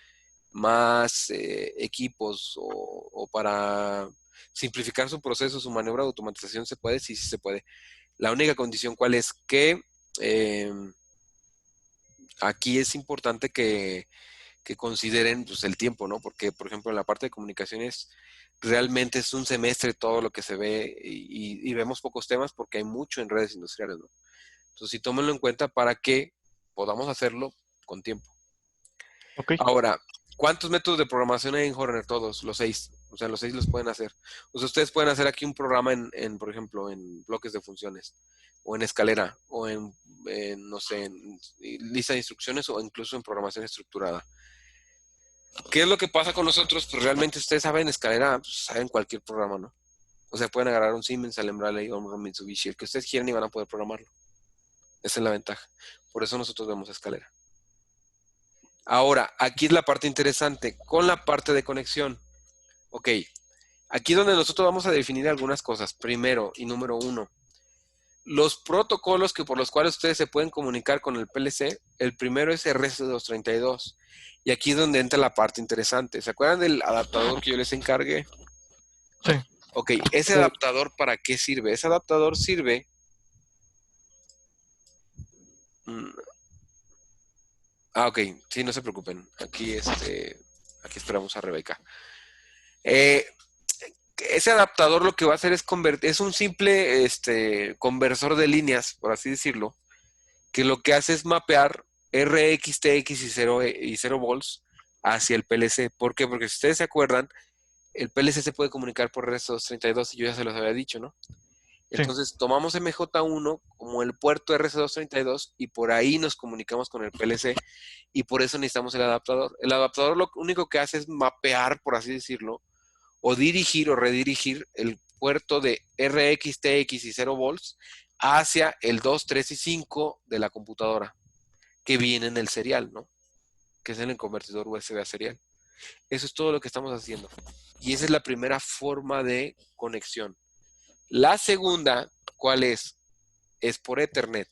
más equipos o para simplificar su proceso, su maniobra de automatización, ¿se puede? Sí, sí se puede. La única condición, ¿cuál es? Que aquí es importante que consideren pues, el tiempo, ¿no? Porque, por ejemplo, en la parte de comunicaciones realmente es un semestre todo lo que se ve y vemos pocos temas porque hay mucho en redes industriales, ¿no? Entonces, sí, tómenlo en cuenta para que podamos hacerlo con tiempo. Ok. Ahora, ¿cuántos métodos de programación hay en Horner? Todos, los 6. O sea, los 6 los pueden hacer. O sea, ustedes pueden hacer aquí un programa por ejemplo, en bloques de funciones, o en escalera, o no sé, en lista de instrucciones, o incluso en programación estructurada. ¿Qué es lo que pasa con nosotros? Pues realmente ustedes saben escalera, pues, saben cualquier programa, ¿no? O sea, pueden agarrar un Siemens, Allen Bradley o un Mitsubishi, el que ustedes quieran y van a poder programarlo. Esa es la ventaja. Por eso nosotros vemos escalera. Ahora, aquí es la parte interesante, con la parte de conexión. Ok, aquí es donde nosotros vamos a definir algunas cosas. Primero y número 1, los protocolos por los cuales ustedes se pueden comunicar con el PLC, el primero es RS232. Y aquí es donde entra la parte interesante. ¿Se acuerdan del adaptador que yo les encargué? Sí. Ok, ¿ese adaptador para qué sirve? Ese adaptador sirve... ok, sí, no se preocupen. Aquí esperamos a Rebeca. Ese adaptador lo que va a hacer es un simple conversor de líneas, por así decirlo, que lo que hace es mapear RX, TX y 0 volts hacia el PLC. ¿Por qué? Porque si ustedes se acuerdan, el PLC se puede comunicar por RS232 y yo ya se los había dicho, ¿no? Entonces tomamos MJ1 como el puerto RS232 y por ahí nos comunicamos con el PLC y por eso necesitamos el adaptador. El adaptador lo único que hace es mapear, por así decirlo, o dirigir o redirigir el puerto de RX, TX y 0 volts hacia el 2, 3 y 5 de la computadora que viene en el serial, ¿no? Que es en el convertidor USB a serial. Eso es todo lo que estamos haciendo. Y esa es la primera forma de conexión. La segunda, ¿cuál es? Es por Ethernet.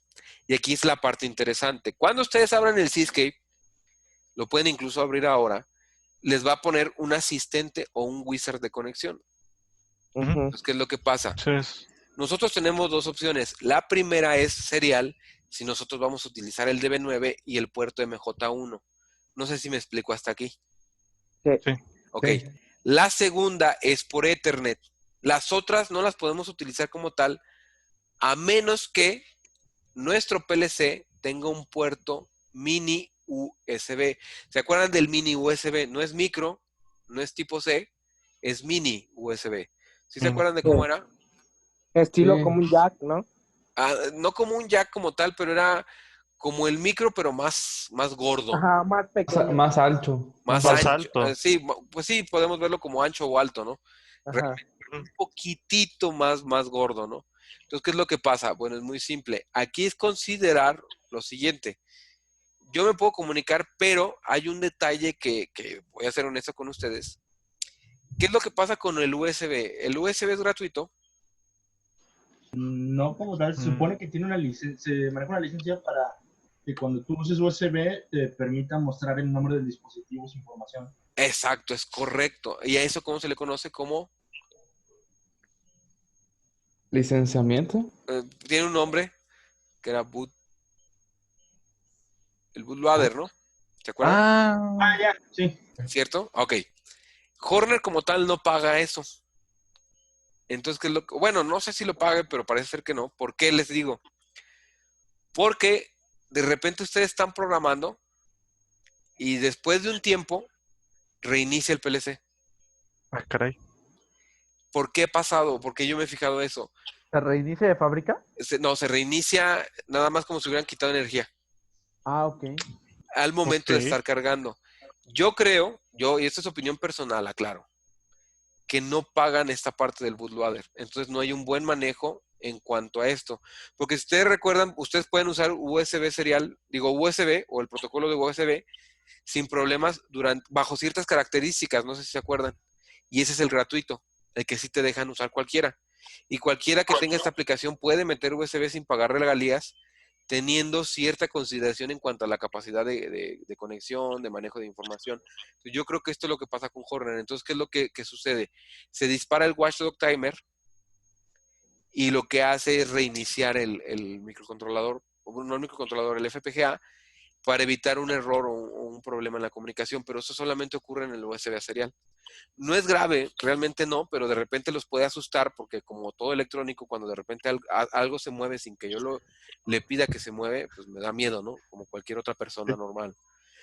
Y aquí es la parte interesante. Cuando ustedes abran el Seascape, lo pueden incluso abrir ahora, les va a poner un asistente o un wizard de conexión. Entonces, ¿qué es lo que pasa? Sí. Nosotros tenemos dos opciones. La primera es serial, si nosotros vamos a utilizar el DB9 y el puerto MJ1. No sé si me explico hasta aquí. Sí. Ok. Sí. La segunda es por Ethernet. Las otras no las podemos utilizar como tal, a menos que nuestro PLC tenga un puerto mini USB. ¿Se acuerdan del mini USB? No es micro, no es tipo C, es mini USB. ¿Sí se acuerdan de cómo era? Estilo Sí. como un jack, ¿no? No como un jack como tal, pero era como el micro, pero más gordo. Ajá, más pequeño. Más alto. Más Más ancho. alto. Sí, pues sí, podemos verlo como ancho o alto, ¿no? Ajá. Un poquitito más gordo, ¿no? Entonces, ¿qué es lo que pasa? Bueno, es muy simple. Aquí es considerar lo siguiente. Yo me puedo comunicar, pero hay un detalle que voy a ser honesto con ustedes. ¿Qué es lo que pasa con el USB? El USB es gratuito. No como tal, se supone que tiene una licencia, se maneja una licencia para que cuando tú uses USB te permita mostrar el nombre del dispositivo, su información. Exacto, es correcto. ¿Y a eso cómo se le conoce? Como ¿Licenciamiento? tiene un nombre que era el bootloader, ¿no? ¿Se acuerdan? Ah, ya, sí. ¿Cierto? Ok. Horner como tal no paga eso. Entonces, ¿qué es lo que? Bueno, no sé si lo pague, pero parece ser que no. ¿Por qué les digo? Porque de repente ustedes están programando y después de un tiempo reinicia el PLC. Ah, caray. ¿Por qué ha pasado? Porque yo me he fijado eso. ¿Se reinicia de fábrica? No, se reinicia nada más como si hubieran quitado energía Ah, ok. al momento de Ok. estar cargando. Yo creo, y esta es opinión personal, aclaro, que no pagan esta parte del bootloader. Entonces no hay un buen manejo en cuanto a esto. Porque si ustedes recuerdan, ustedes pueden usar USB serial, USB o el protocolo de USB sin problemas bajo ciertas características, no sé si se acuerdan. Y ese es el gratuito, el que sí te dejan usar cualquiera. Y cualquiera que tenga esta aplicación puede meter USB sin pagar regalías, teniendo cierta consideración en cuanto a la capacidad de conexión, de manejo de información. Yo creo que esto es lo que pasa con Horner. Entonces, ¿qué es lo que sucede? Se dispara el Watchdog Timer y lo que hace es reiniciar el microcontrolador, no el microcontrolador, el FPGA, para evitar un error o un problema en la comunicación, pero eso solamente ocurre en el USB serial. No es grave, realmente no, pero de repente los puede asustar porque como todo electrónico, cuando de repente algo se mueve sin que yo le pida que se mueve, pues me da miedo, ¿no? Como cualquier otra persona normal.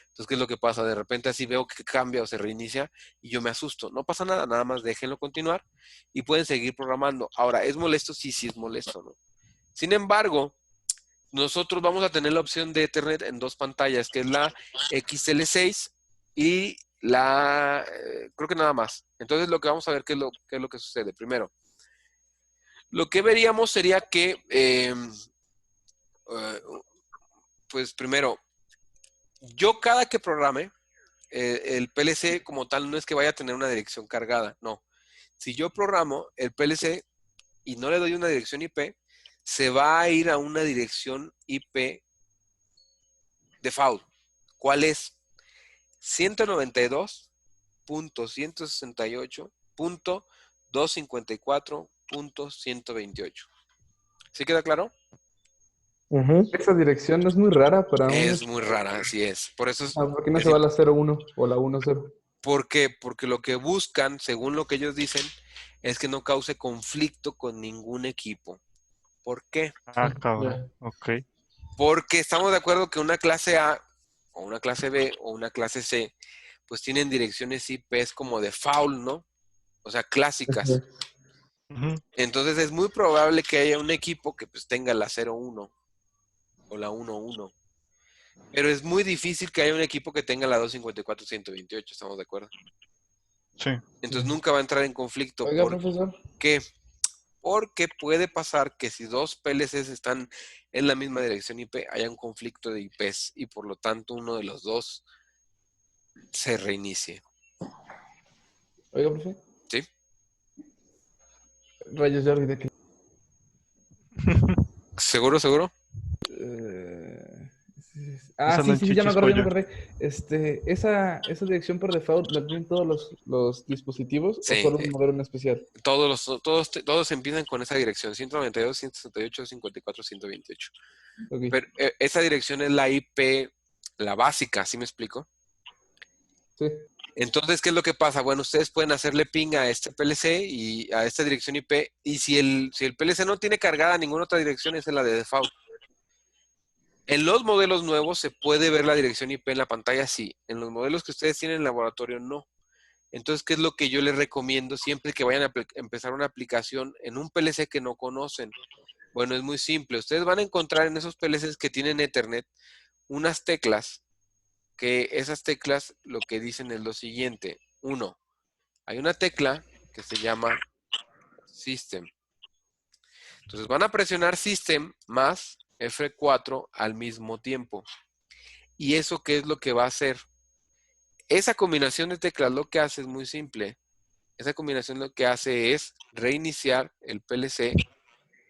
Entonces, ¿qué es lo que pasa? De repente así veo que cambia o se reinicia y yo me asusto. No pasa nada, nada más déjenlo continuar y pueden seguir programando. Ahora, ¿es molesto? Sí, sí es molesto, ¿no? Sin embargo, nosotros vamos a tener la opción de Ethernet en dos pantallas, que es la XL6 y la, creo que nada más. Entonces lo que vamos a ver qué es lo que sucede. Primero, lo que veríamos sería que, pues primero, yo cada que programe, el PLC como tal no es que vaya a tener una dirección cargada, no. Si yo programo el PLC y no le doy una dirección IP, se va a ir a una dirección IP default. ¿Cuál es? 192.168.254.128. ¿Sí queda claro? Esa dirección no es muy rara para un... Es muy rara, así es. Por eso es, ¿Por qué no se va a la 01 o la 10? ¿Por qué? Porque lo que buscan, según lo que ellos dicen, es que no cause conflicto con ningún equipo. ¿Por qué? Ah, cabrón. Ok. Porque estamos de acuerdo que una clase A o una clase B o una clase C, pues tienen direcciones IPs como default, ¿no? O sea, clásicas. Ujú. Entonces es muy probable que haya un equipo que pues tenga la 01 o la 11. Pero es muy difícil que haya un equipo que tenga la 254.128, ¿estamos de acuerdo? Sí. Entonces nunca va a entrar en conflicto. Oiga, ¿Por profesor. qué? Porque puede pasar que si dos PLCs están en la misma dirección IP, haya un conflicto de IPs y por lo tanto uno de los dos se reinicie. Oiga, profe. ¿Sí? Rayos, ya olvidé que... ¿Seguro, seguro? Ah, Esa no sí, ya me acordé, pollo. Esa dirección por default la tienen todos los dispositivos o Sí. solo un modelo en especial. Todos empiezan con esa dirección, 192.168.54.128. Ok. Pero esa dirección es la IP, la básica, ¿sí me explico? Sí. Entonces, ¿qué es lo que pasa? Bueno, ustedes pueden hacerle ping a este PLC y a esta dirección IP, y si el PLC no tiene cargada ninguna otra dirección, esa es la de default. En los modelos nuevos se puede ver la dirección IP en la pantalla, sí. En los modelos que ustedes tienen en el laboratorio, no. Entonces, ¿qué es lo que yo les recomiendo siempre que vayan a empezar una aplicación en un PLC que no conocen? Bueno, es muy simple. Ustedes van a encontrar en esos PLCs que tienen Ethernet unas teclas, que esas teclas lo que dicen es lo siguiente. Uno, hay una tecla que se llama System. Entonces van a presionar System más F4 al mismo tiempo. ¿Y eso qué es lo que va a hacer? Esa combinación de teclas lo que hace es muy simple. Esa combinación lo que hace es reiniciar el PLC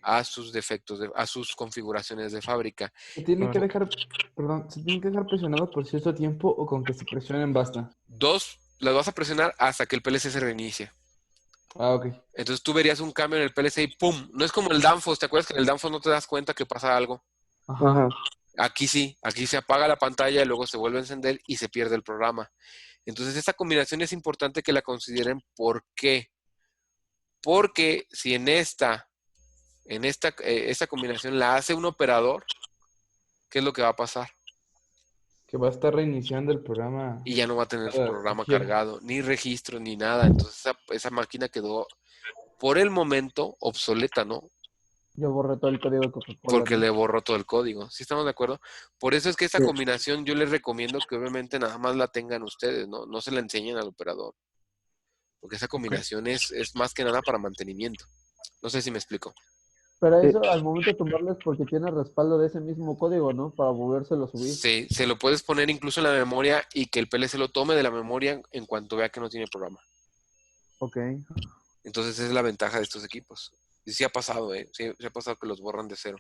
a sus defectos, a sus configuraciones de fábrica. Se tiene que Claro. dejar, perdón, se tiene que dejar presionado por cierto tiempo o con que se presionen basta. Dos, las vas a presionar hasta que el PLC se reinicie. Ah, ok. Entonces tú verías un cambio en el PLC y ¡pum! No es como el Danfoss, ¿te acuerdas que en el Danfoss no te das cuenta que pasa algo? Ajá. Ajá. Aquí sí, aquí se apaga la pantalla y luego se vuelve a encender y se pierde el programa. Entonces esta combinación es importante que la consideren. ¿Por qué? Porque si esta combinación la hace un operador, ¿qué es lo que va a pasar? Que va a estar reiniciando el programa. Y ya no va a tener su programa quiera. cargado, ni registro, ni nada. Entonces esa máquina quedó por el momento obsoleta, ¿no? Yo borré todo el código de Coca-Cola. Porque ¿no? le borró todo el código. ¿Sí estamos de acuerdo? Por eso es que esta Sí. combinación yo les recomiendo que obviamente nada más la tengan ustedes, ¿no? No se la enseñen al operador. Porque esa combinación es más que nada para mantenimiento. No sé si me explico. Pero eso al momento de tomarlo es porque tiene respaldo de ese mismo código, ¿no? Para volvérselo a subir. Sí, se lo puedes poner incluso en la memoria y que el PLC lo tome de la memoria en cuanto vea que no tiene programa. Ok. Entonces esa es la ventaja de estos equipos. Y sí ha pasado, ¿eh? Sí ha pasado que los borran de cero.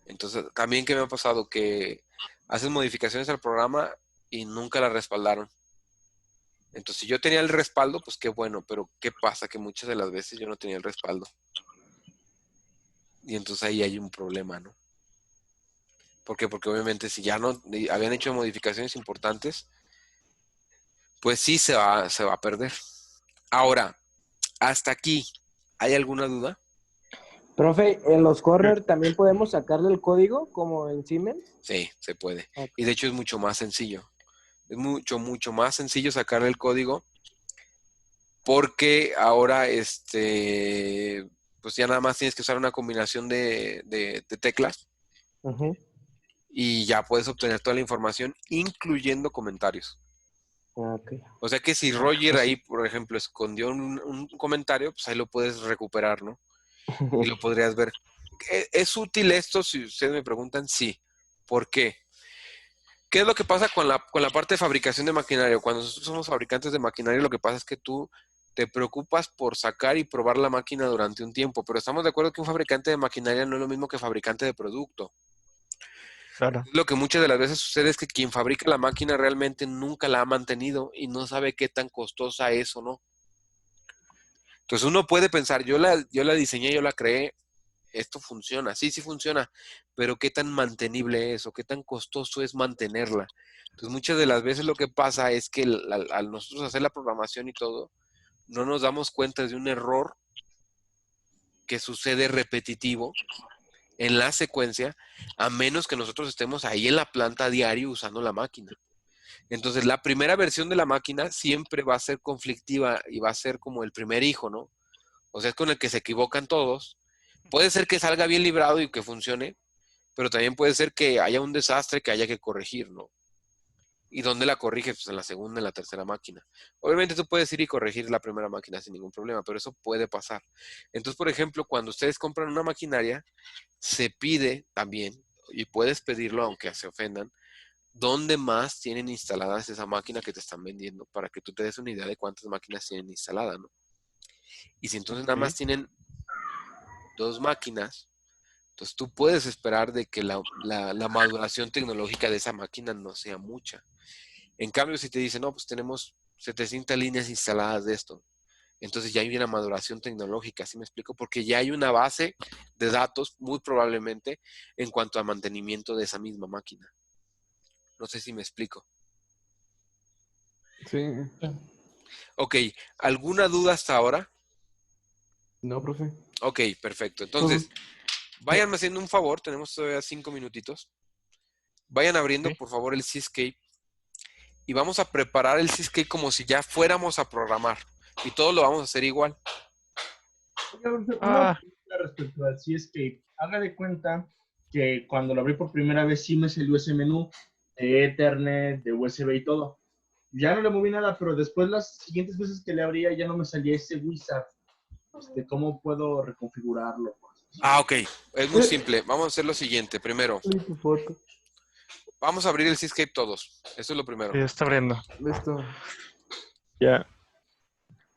Entonces, también que me ha pasado que hacen modificaciones al programa y nunca la respaldaron. Entonces, si yo tenía el respaldo, pues qué bueno, pero ¿qué pasa? Que muchas de las veces yo no tenía el respaldo. Y entonces ahí hay un problema, ¿no? ¿Por qué? Porque obviamente si ya no habían hecho modificaciones importantes, pues sí se va a perder. Ahora, hasta aquí, ¿hay alguna duda? Profe, en los corner también podemos sacarle el código como en Siemens. Sí, se puede. Ok. Y de hecho es mucho más sencillo. Es mucho más sencillo sacarle el código porque ahora pues ya nada más tienes que usar una combinación de teclas Ujú. y ya puedes obtener toda la información, incluyendo comentarios. Ok. O sea que si Roger ahí, por ejemplo, escondió un comentario, pues ahí lo puedes recuperar, ¿no? Y lo podrías ver. ¿Es útil esto? Si ustedes me preguntan, sí. ¿Por qué? ¿Qué es lo que pasa con la parte de fabricación de maquinaria? Cuando nosotros somos fabricantes de maquinaria, lo que pasa es que tú te preocupas por sacar y probar la máquina durante un tiempo, pero estamos de acuerdo que un fabricante de maquinaria no es lo mismo que fabricante de producto. Claro. Lo que muchas de las veces sucede es que quien fabrica la máquina realmente nunca la ha mantenido y no sabe qué tan costosa es o no. Entonces uno puede pensar, yo la diseñé, yo la creé, esto funciona, sí funciona, pero qué tan mantenible es o qué tan costoso es mantenerla. Entonces muchas de las veces lo que pasa es que al nosotros hacer la programación y todo, no nos damos cuenta de un error que sucede repetitivo en la secuencia, a menos que nosotros estemos ahí en la planta a diario usando la máquina. Entonces la primera versión de la máquina siempre va a ser conflictiva y va a ser como el primer hijo, ¿no? O sea, es con el que se equivocan todos. Puede ser que salga bien librado y que funcione, pero también puede ser que haya un desastre que haya que corregir, ¿no? ¿Y dónde la corriges? Pues en la segunda, en la tercera máquina. Obviamente tú puedes ir y corregir la primera máquina sin ningún problema, pero eso puede pasar. Entonces, por ejemplo, cuando ustedes compran una maquinaria, se pide también, y puedes pedirlo aunque se ofendan, dónde más tienen instaladas esa máquina que te están vendiendo, para que tú te des una idea de cuántas máquinas tienen instaladas, ¿no? Y si entonces nada más tienen 2 máquinas, entonces tú puedes esperar de que la maduración tecnológica de esa máquina no sea mucha. En cambio, si te dicen, no, pues tenemos 700 líneas instaladas de esto, entonces ya hay una maduración tecnológica, ¿sí me explico? Porque ya hay una base de datos, muy probablemente, en cuanto a mantenimiento de esa misma máquina. No sé si me explico. Sí. Ok, ¿alguna duda hasta ahora? No, profe. Ok, perfecto. Entonces, váyanme haciendo un favor, tenemos todavía 5 minutitos. Vayan abriendo, por favor, el Seascape y vamos a preparar el Seascape como si ya fuéramos a programar. Y todo lo vamos a hacer igual. Una pregunta respecto al Seascape. Haga de cuenta que cuando lo abrí por primera vez sí me salió ese menú de Ethernet, de USB y todo. Ya no le moví nada, pero después las siguientes veces que le abría ya no me salía ese wizard. ¿Cómo puedo reconfigurarlo? Ah, ok. Es muy simple. Vamos a hacer lo siguiente. Primero, Tu foto. vamos a abrir el Seascape todos. Eso es lo primero. Sí, está abriendo. Listo. Ya.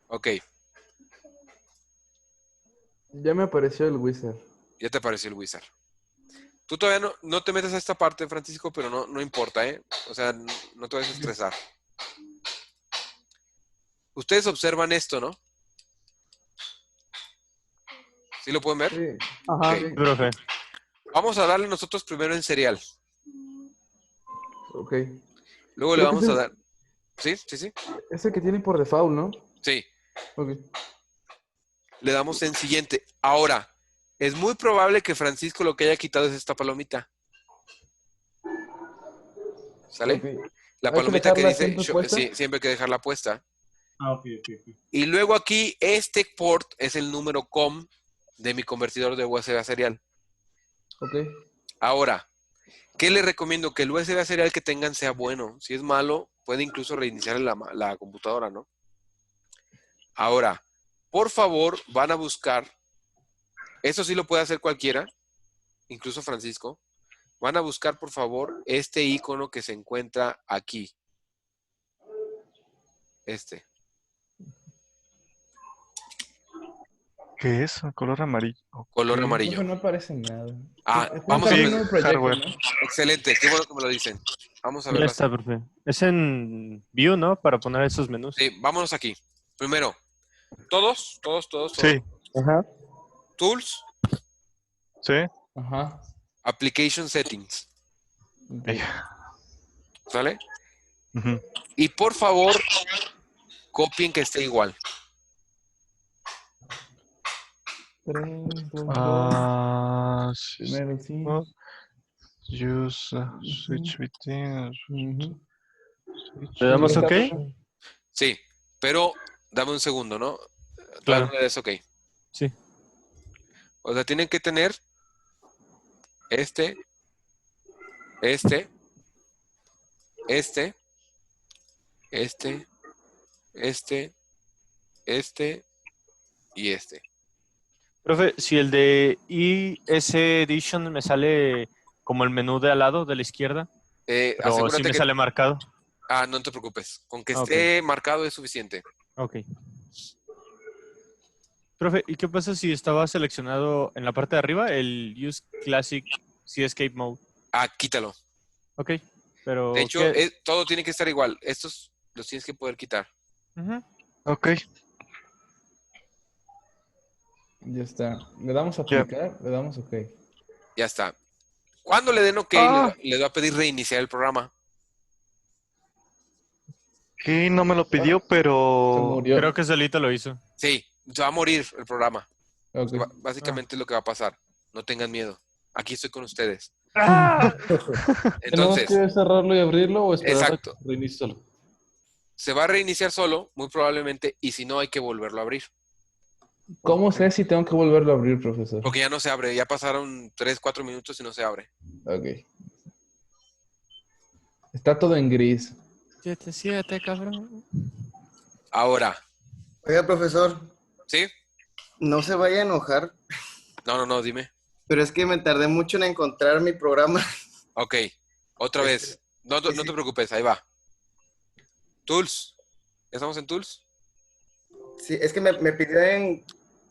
Ok. Ya me apareció el wizard. Ya te apareció el wizard. Tú todavía no te metes a esta parte, Francisco, pero no importa, ¿eh? O sea, no te vas a estresar. Ustedes observan esto, ¿no? ¿Sí lo pueden ver? Sí. Ajá. Ok. Profe. Vamos a darle nosotros primero en serial. Ok. Luego le Creo que vamos a dar... ¿Sí? ¿Sí? Ese que tiene por default, ¿no? Sí. Ok. Le damos en siguiente. Ahora, es muy probable que Francisco lo que haya quitado es esta palomita. ¿Sale? Ok. La Hay que palomita que dejarla dice... siempre puesta. Sí, siempre hay que dejarla puesta. Ah, ok. Y luego aquí, este port es el número COM de mi convertidor de USB a serial. Ok. Ahora, ¿qué le recomiendo? Que el USB a serial que tengan sea bueno. Si es malo, puede incluso reiniciar la computadora, ¿no? Ahora, por favor, van a buscar Eso sí lo puede hacer cualquiera, incluso Francisco. Van a buscar, por favor, este icono que se encuentra aquí. Este. ¿Qué es? Color amarillo. Color Sí, amarillo. profe, no aparece nada. Vamos a Sí, ver. un proyecto, hardware. ¿no? Excelente, qué bueno que me lo dicen. Vamos a Ya verlo. está, profe. Es en View, ¿no? Para poner esos menús. Sí, vámonos aquí. Primero, todos. Sí, Ajá. Tools, sí. Ajá. Application Settings. Ok. ¿Sale? Ujú. Y por favor, copien que esté igual. 3, 2, 2. Sí. Primero sí. Use switch between. Ujú. ¿Le damos ¿Está, OK? profe? Sí, pero dame un segundo, ¿no? Claro. Todavía no le des OK. Sí. O sea, tienen que tener este y este. Profe, si el de ES Edition me sale como el menú de al lado, de la izquierda, pero sí Asegúrate me que... sale marcado. no te preocupes. Con que Ah, ok. esté marcado es suficiente. Ok. Profe, ¿y qué pasa si estaba seleccionado en la parte de arriba el Use Classic Escape Mode? Quítalo. Ok, pero De hecho, ¿qué? todo tiene que estar igual. Estos los tienes que poder quitar. Ujú. Ok. Ya está. Le damos a Ya. aplicar, le damos OK. Ya está. Cuando le den OK, le va a pedir reiniciar el programa. Y no me lo pidió, Se pero... murió. Creo que solito lo hizo. Sí, se va a morir el programa. Ok. Básicamente es lo que va a pasar. No tengan miedo. Aquí estoy con ustedes. ¿Tenemos Entonces, que cerrarlo y abrirlo o esperar a que exacto. reinicie solo? Se va a reiniciar solo, muy probablemente, y si no, hay que volverlo a abrir. ¿Cómo sé si tengo que volverlo a abrir, profesor? Porque ya no se abre. Ya pasaron 3, 4 minutos y no se abre. Ok. Está todo en gris. 7, cabrón. Ahora, Oiga, profesor, ¿sí? no se vaya a enojar, No, dime. pero es que me tardé mucho en encontrar mi programa. Ok, otra vez. No te preocupes, ahí va. Tools. ¿Ya estamos en Tools? Sí, es que me pidió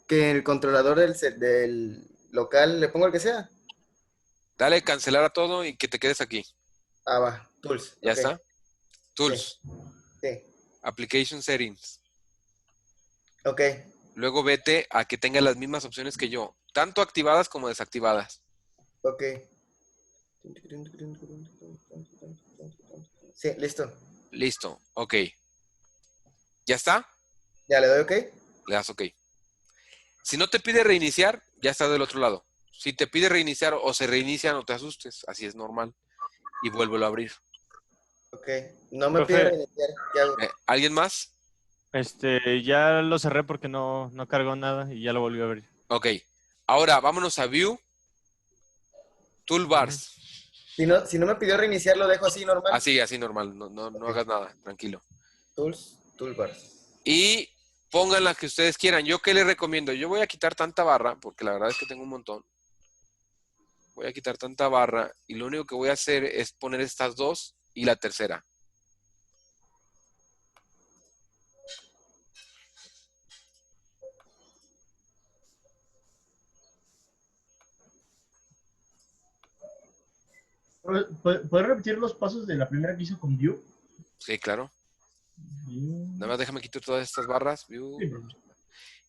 que el controlador del local le pongo el que sea. Dale cancelar a todo y que te quedes aquí. Va, Tools. ¿Ya ok. está? Tools. Sí, Application Settings. ok. Luego vete a que tenga las mismas opciones que yo, tanto activadas como desactivadas. Ok. Sí, listo. Listo, ok. ¿Ya está? ¿Ya le doy ok? Le das ok. Si no te pide reiniciar, ya está del otro lado. Si te pide reiniciar o se reinicia, no te asustes, así es normal. Y vuélvelo a abrir. Ok. No me Profe. pide reiniciar. ¿Qué hago? ¿Alguien más? Ya lo cerré porque no cargó nada y ya lo volví a abrir. Ok. Ahora vámonos a View. Toolbars. Si no me pidió reiniciar, lo dejo así normal. Así normal. No hagas nada, tranquilo. Toolbars. Y pongan las que ustedes quieran. ¿Yo qué les recomiendo? Yo voy a quitar tanta barra, porque la verdad es que tengo un montón. Voy a quitar tanta barra y lo único que voy a hacer es poner estas dos y la tercera. ¿Puedes repetir los pasos de la primera que hizo con View? Sí, claro. Nada más déjame quitar todas estas barras. View. Sí, profesor.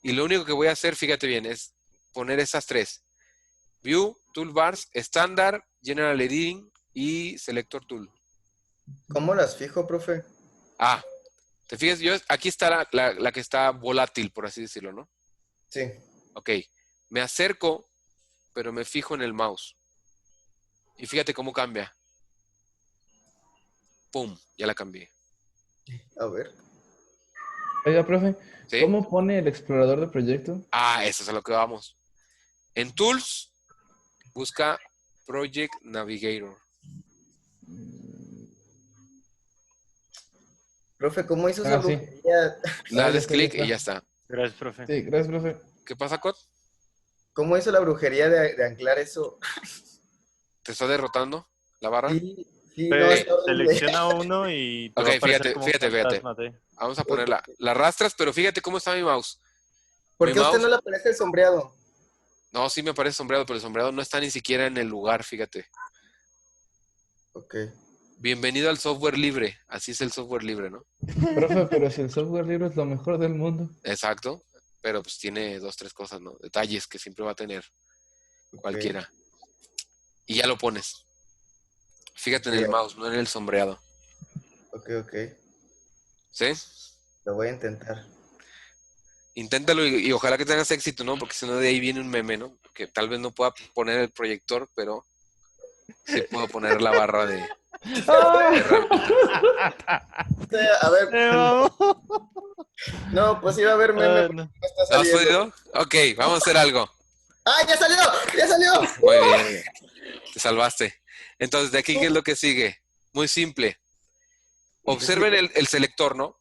Y lo único que voy a hacer, fíjate bien, es poner esas tres. View, Toolbars, Standard, General Editing y Selector Tool. ¿Cómo las fijo, profe? ¿Te fijas? Aquí está la que está volátil, por así decirlo, ¿no? Sí. Ok. Me acerco, pero me fijo en el mouse. Y fíjate cómo cambia. ¡Pum! Ya la cambié. A ver. Oiga, profe, ¿Sí? ¿cómo pone el explorador de proyecto? Eso es a lo que vamos. En Tools, busca Project Navigator. Profe, ¿cómo hizo esa Sí. brujería? Le ya das está, clic ya está. y ya está. Gracias, profe. Sí, gracias, profe. ¿Qué pasa, Cot? ¿Cómo hizo la brujería de anclar eso? ¿Te está derrotando la barra? Sí, sí, Sí, no, está horrible. selecciona uno y te Ok, va a aparecer fíjate, como fíjate, un fíjate. fantasma de... Vamos a ponerla. La arrastras, pero fíjate cómo está mi mouse. ¿Por Mi qué a usted mouse, no le aparece el sombreado? no, sí me parece sombreado, pero el sombreado no está ni siquiera en el lugar, fíjate. Ok. Bienvenido al software libre. Así es el software libre, ¿no? Profe, pero si el software libre es lo mejor del mundo. Exacto. Pero pues tiene 2, 3 cosas, ¿no? Detalles que siempre va a tener cualquiera. Y ya lo pones. Fíjate en Sí, el mouse, no en el sombreado. ok. ¿Sí? Lo voy a intentar. Inténtalo y ojalá que tengas éxito, ¿no? Porque si no de ahí viene un meme, ¿no? Que tal vez no pueda poner el proyector, pero sí puedo poner la barra de herramientas. A ver, vamos. no, pues iba a haber meme, porque No. no está ¿Lo has saliendo. podido? Ok, vamos a hacer algo. ¡Ah, ya salió! ¡Ya salió! Muy bien. Te salvaste. Entonces, de aquí, ¿qué es lo que sigue? Muy simple. Observen el selector, ¿no?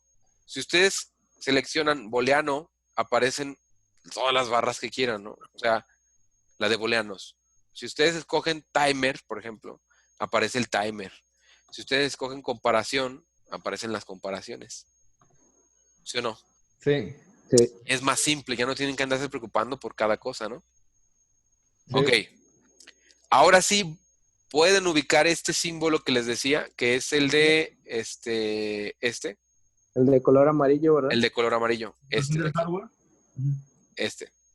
Si ustedes seleccionan booleano, aparecen todas las barras que quieran, ¿no? O sea, la de booleanos. Si ustedes escogen timer, por ejemplo, aparece el timer. Si ustedes escogen comparación, aparecen las comparaciones. ¿Sí o no? Sí, Sí. Es más simple, ya no tienen que andarse preocupando por cada cosa, ¿no? sí. Ok. Ahora sí pueden ubicar este símbolo que les decía, que es el de El de color amarillo, ¿verdad? el de color amarillo. Este de ¿Del aquí. hardware?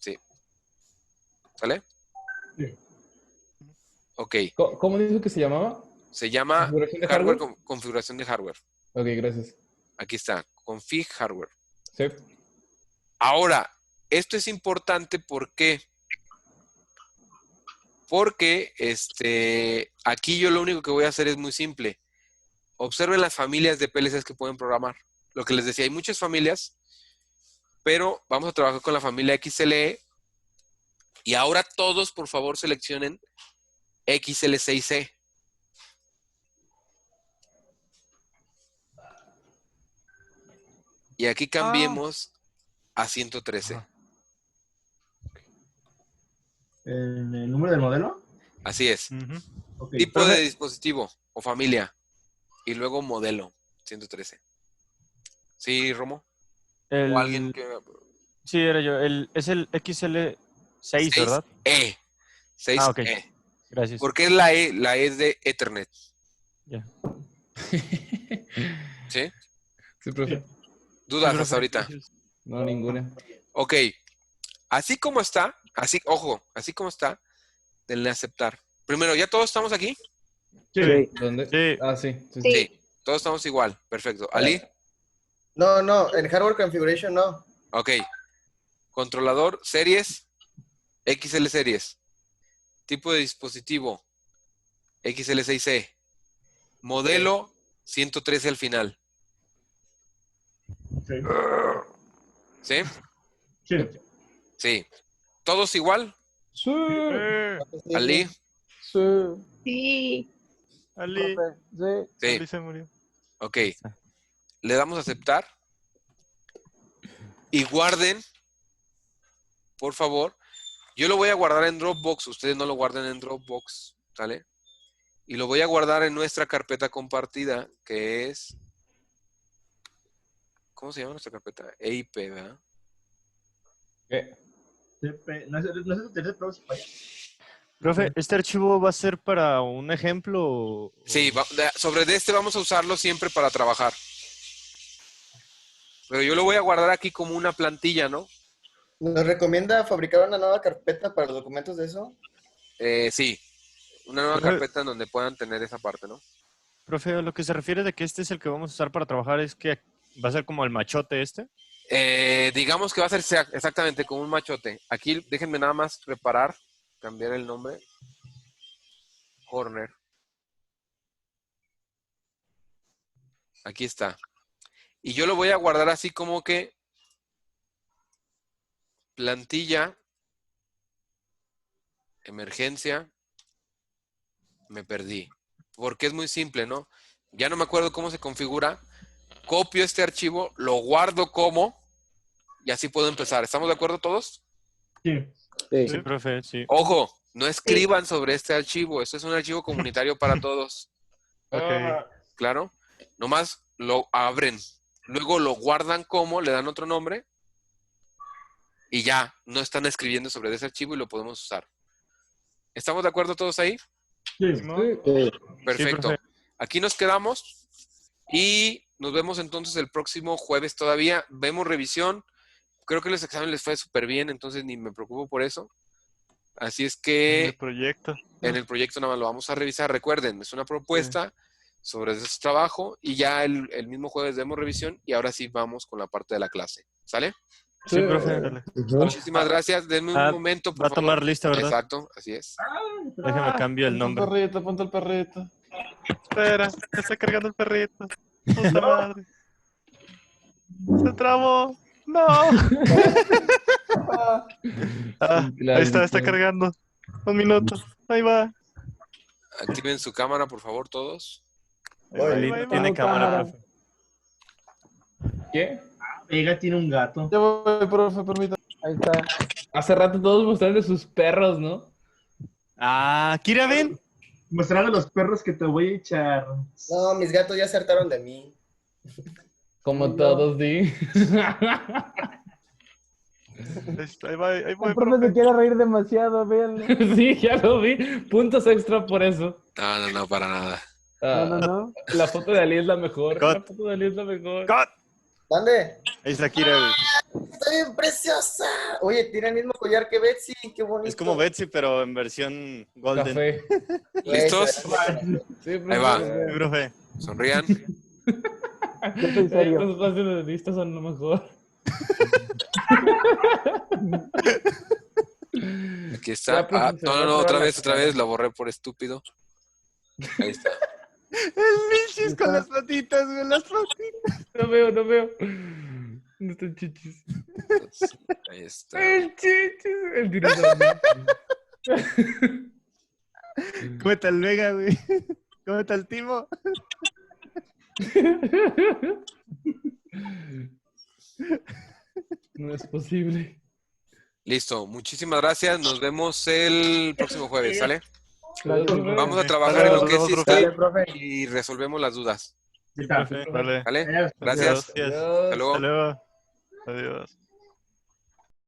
Sí. ¿Sale? Sí. Ok. ¿Cómo dijo que se llamaba? Se llama ¿Configuración de hardware hardware? configuración de hardware. Ok, gracias. Aquí está, config hardware. Sí. Ahora, esto es importante porque aquí yo lo único que voy a hacer es muy simple. Observen las familias de PLCs que pueden programar. Lo que les decía, hay muchas familias, pero vamos a trabajar con la familia XLE. Y ahora todos, por favor, seleccionen XL6C. Y aquí cambiemos a 113. Ajá. ¿El número del modelo? Así es. Ujú. Ok. Tipo Profe. de dispositivo o familia. Y luego modelo, 113. ¿Sí, Romo? O alguien El... que... Sí, era yo. Es el XL6, ¿verdad? 6E. Ah, ok. 6E. Gracias. ¿Por qué es la E? La E es de Ethernet. Ya. ¿Sí? Sí, profe. ¿Dudas Sí, hasta profe, ahorita? gracias. No, ninguna. Ok. Así como está, así como está, denle a aceptar. Primero, ¿ya todos estamos aquí? Sí. ¿Dónde? Sí. Ah, sí. Sí. Sí. Todos estamos igual. Perfecto. ¿Ali? No, en hardware configuration no. Ok. Controlador, series, XL series. Tipo de dispositivo, XL6C. Modelo, 113 al final. Sí. ¿Sí? Sí. Sí. ¿Todos igual? Sí. ¿Ali? Sí, Sí. Ali. profe, sí. Sí. Ali se murió. Ok. Le damos a aceptar. Y guarden, por favor. Yo lo voy a guardar en Dropbox. Ustedes no lo guarden en Dropbox. ¿Sale? Y lo voy a guardar en nuestra carpeta compartida, que es... ¿Cómo se llama nuestra carpeta? EIP, ¿verdad? ¿Qué? ¿No es el tercer proxy? Profe, ¿este archivo va a ser para un ejemplo? Sí, sobre de este vamos a usarlo siempre para trabajar. Pero yo lo voy a guardar aquí como una plantilla, ¿no? ¿Nos recomienda fabricar una nueva carpeta para los documentos de eso? Sí, una nueva Profe, carpeta en donde puedan tener esa parte, ¿no? profe, a lo que se refiere de que este es el que vamos a usar para trabajar es que va a ser como el machote este. Digamos que va a ser exactamente como un machote. Aquí déjenme nada más preparar, cambiar el nombre. Corner. Aquí está. Y yo lo voy a guardar así como que plantilla, emergencia, me perdí. Porque es muy simple, ¿no? Ya no me acuerdo cómo se configura. Copio este archivo, lo guardo como y así puedo empezar. ¿Estamos de acuerdo todos? Sí. Sí. Sí, profe, sí. Ojo, no escriban sobre este archivo. Esto es un archivo comunitario para todos. Ok. Claro. Nomás lo abren. Luego lo guardan como, le dan otro nombre. Y ya, no están escribiendo sobre ese archivo y lo podemos usar. ¿Estamos de acuerdo todos ahí? Sí. Simón. Sí. Perfecto. profe. Aquí nos quedamos y nos vemos entonces el próximo jueves todavía. Vemos revisión. Creo que los exámenes les fue súper bien, entonces ni me preocupo por eso. Así es El que proyecto. en el proyecto nada más lo vamos a revisar. Recuerden, es una propuesta sobre ese trabajo y ya el mismo jueves vemos revisión y ahora sí vamos con la parte de la clase. ¿Sale? Sí, profe. Dale. Muchísimas gracias. Denme un momento, por Va a favor. tomar lista, ¿verdad? Exacto, así es. Déjame cambio el nombre. Ponte el perrito. Espera, está cargando el perrito. Puta madre. Se trabó. No. Ahí está cargando. 1 minuto. Ahí va. Activen su cámara, por favor, todos. Eli tiene cámara, profe. ¿Qué? Ella tiene un gato. Ya voy, profe, permítame. Ahí está. Hace rato todos mostrando sus perros, ¿no? Ah, Kira, ven. Mostrando los perros que te voy a echar. No, mis gatos ya se hartaron de mí. Como No. todos, di. Ahí va, ahí voy, El profe se profe. quiere reír demasiado, véanlo. Sí, ya lo vi. Puntos extra por eso. No, para nada. No. La foto de Ali es la mejor. Cut. La foto de Ali es la mejor. ¡Cut! ¿Dónde? Ahí está Kira, güey. Está bien preciosa. Oye, tiene el mismo collar que Betsy. Qué bonito. Es como Betsy, pero en versión golden. Café. ¿Listos? Sí, Ahí va. Sí, profe. Sonrían. Yo estoy serio. Los ojos de los listos son lo mejor. Aquí está. Ya, profe, Ah, se no, va a otra cerrar vez, la- lo borré por estúpido. Ahí está. El Michis con las patitas, güey, las patitas. No veo. No están chichis. Ahí está. El chichis. El dinosaurio. ¿Cómo está el Vega, güey? ¿Cómo está el Timo? No es posible. Listo. Muchísimas gracias. Nos vemos el próximo jueves, ¿sale? Vamos a Sí. trabajar en lo que es Saludos, Skype Dale, profe. y resolvemos las dudas. Sí, profe. Vale. ¿Vale? Adiós. Gracias. Gracias. Hasta luego. Hasta luego. Adiós.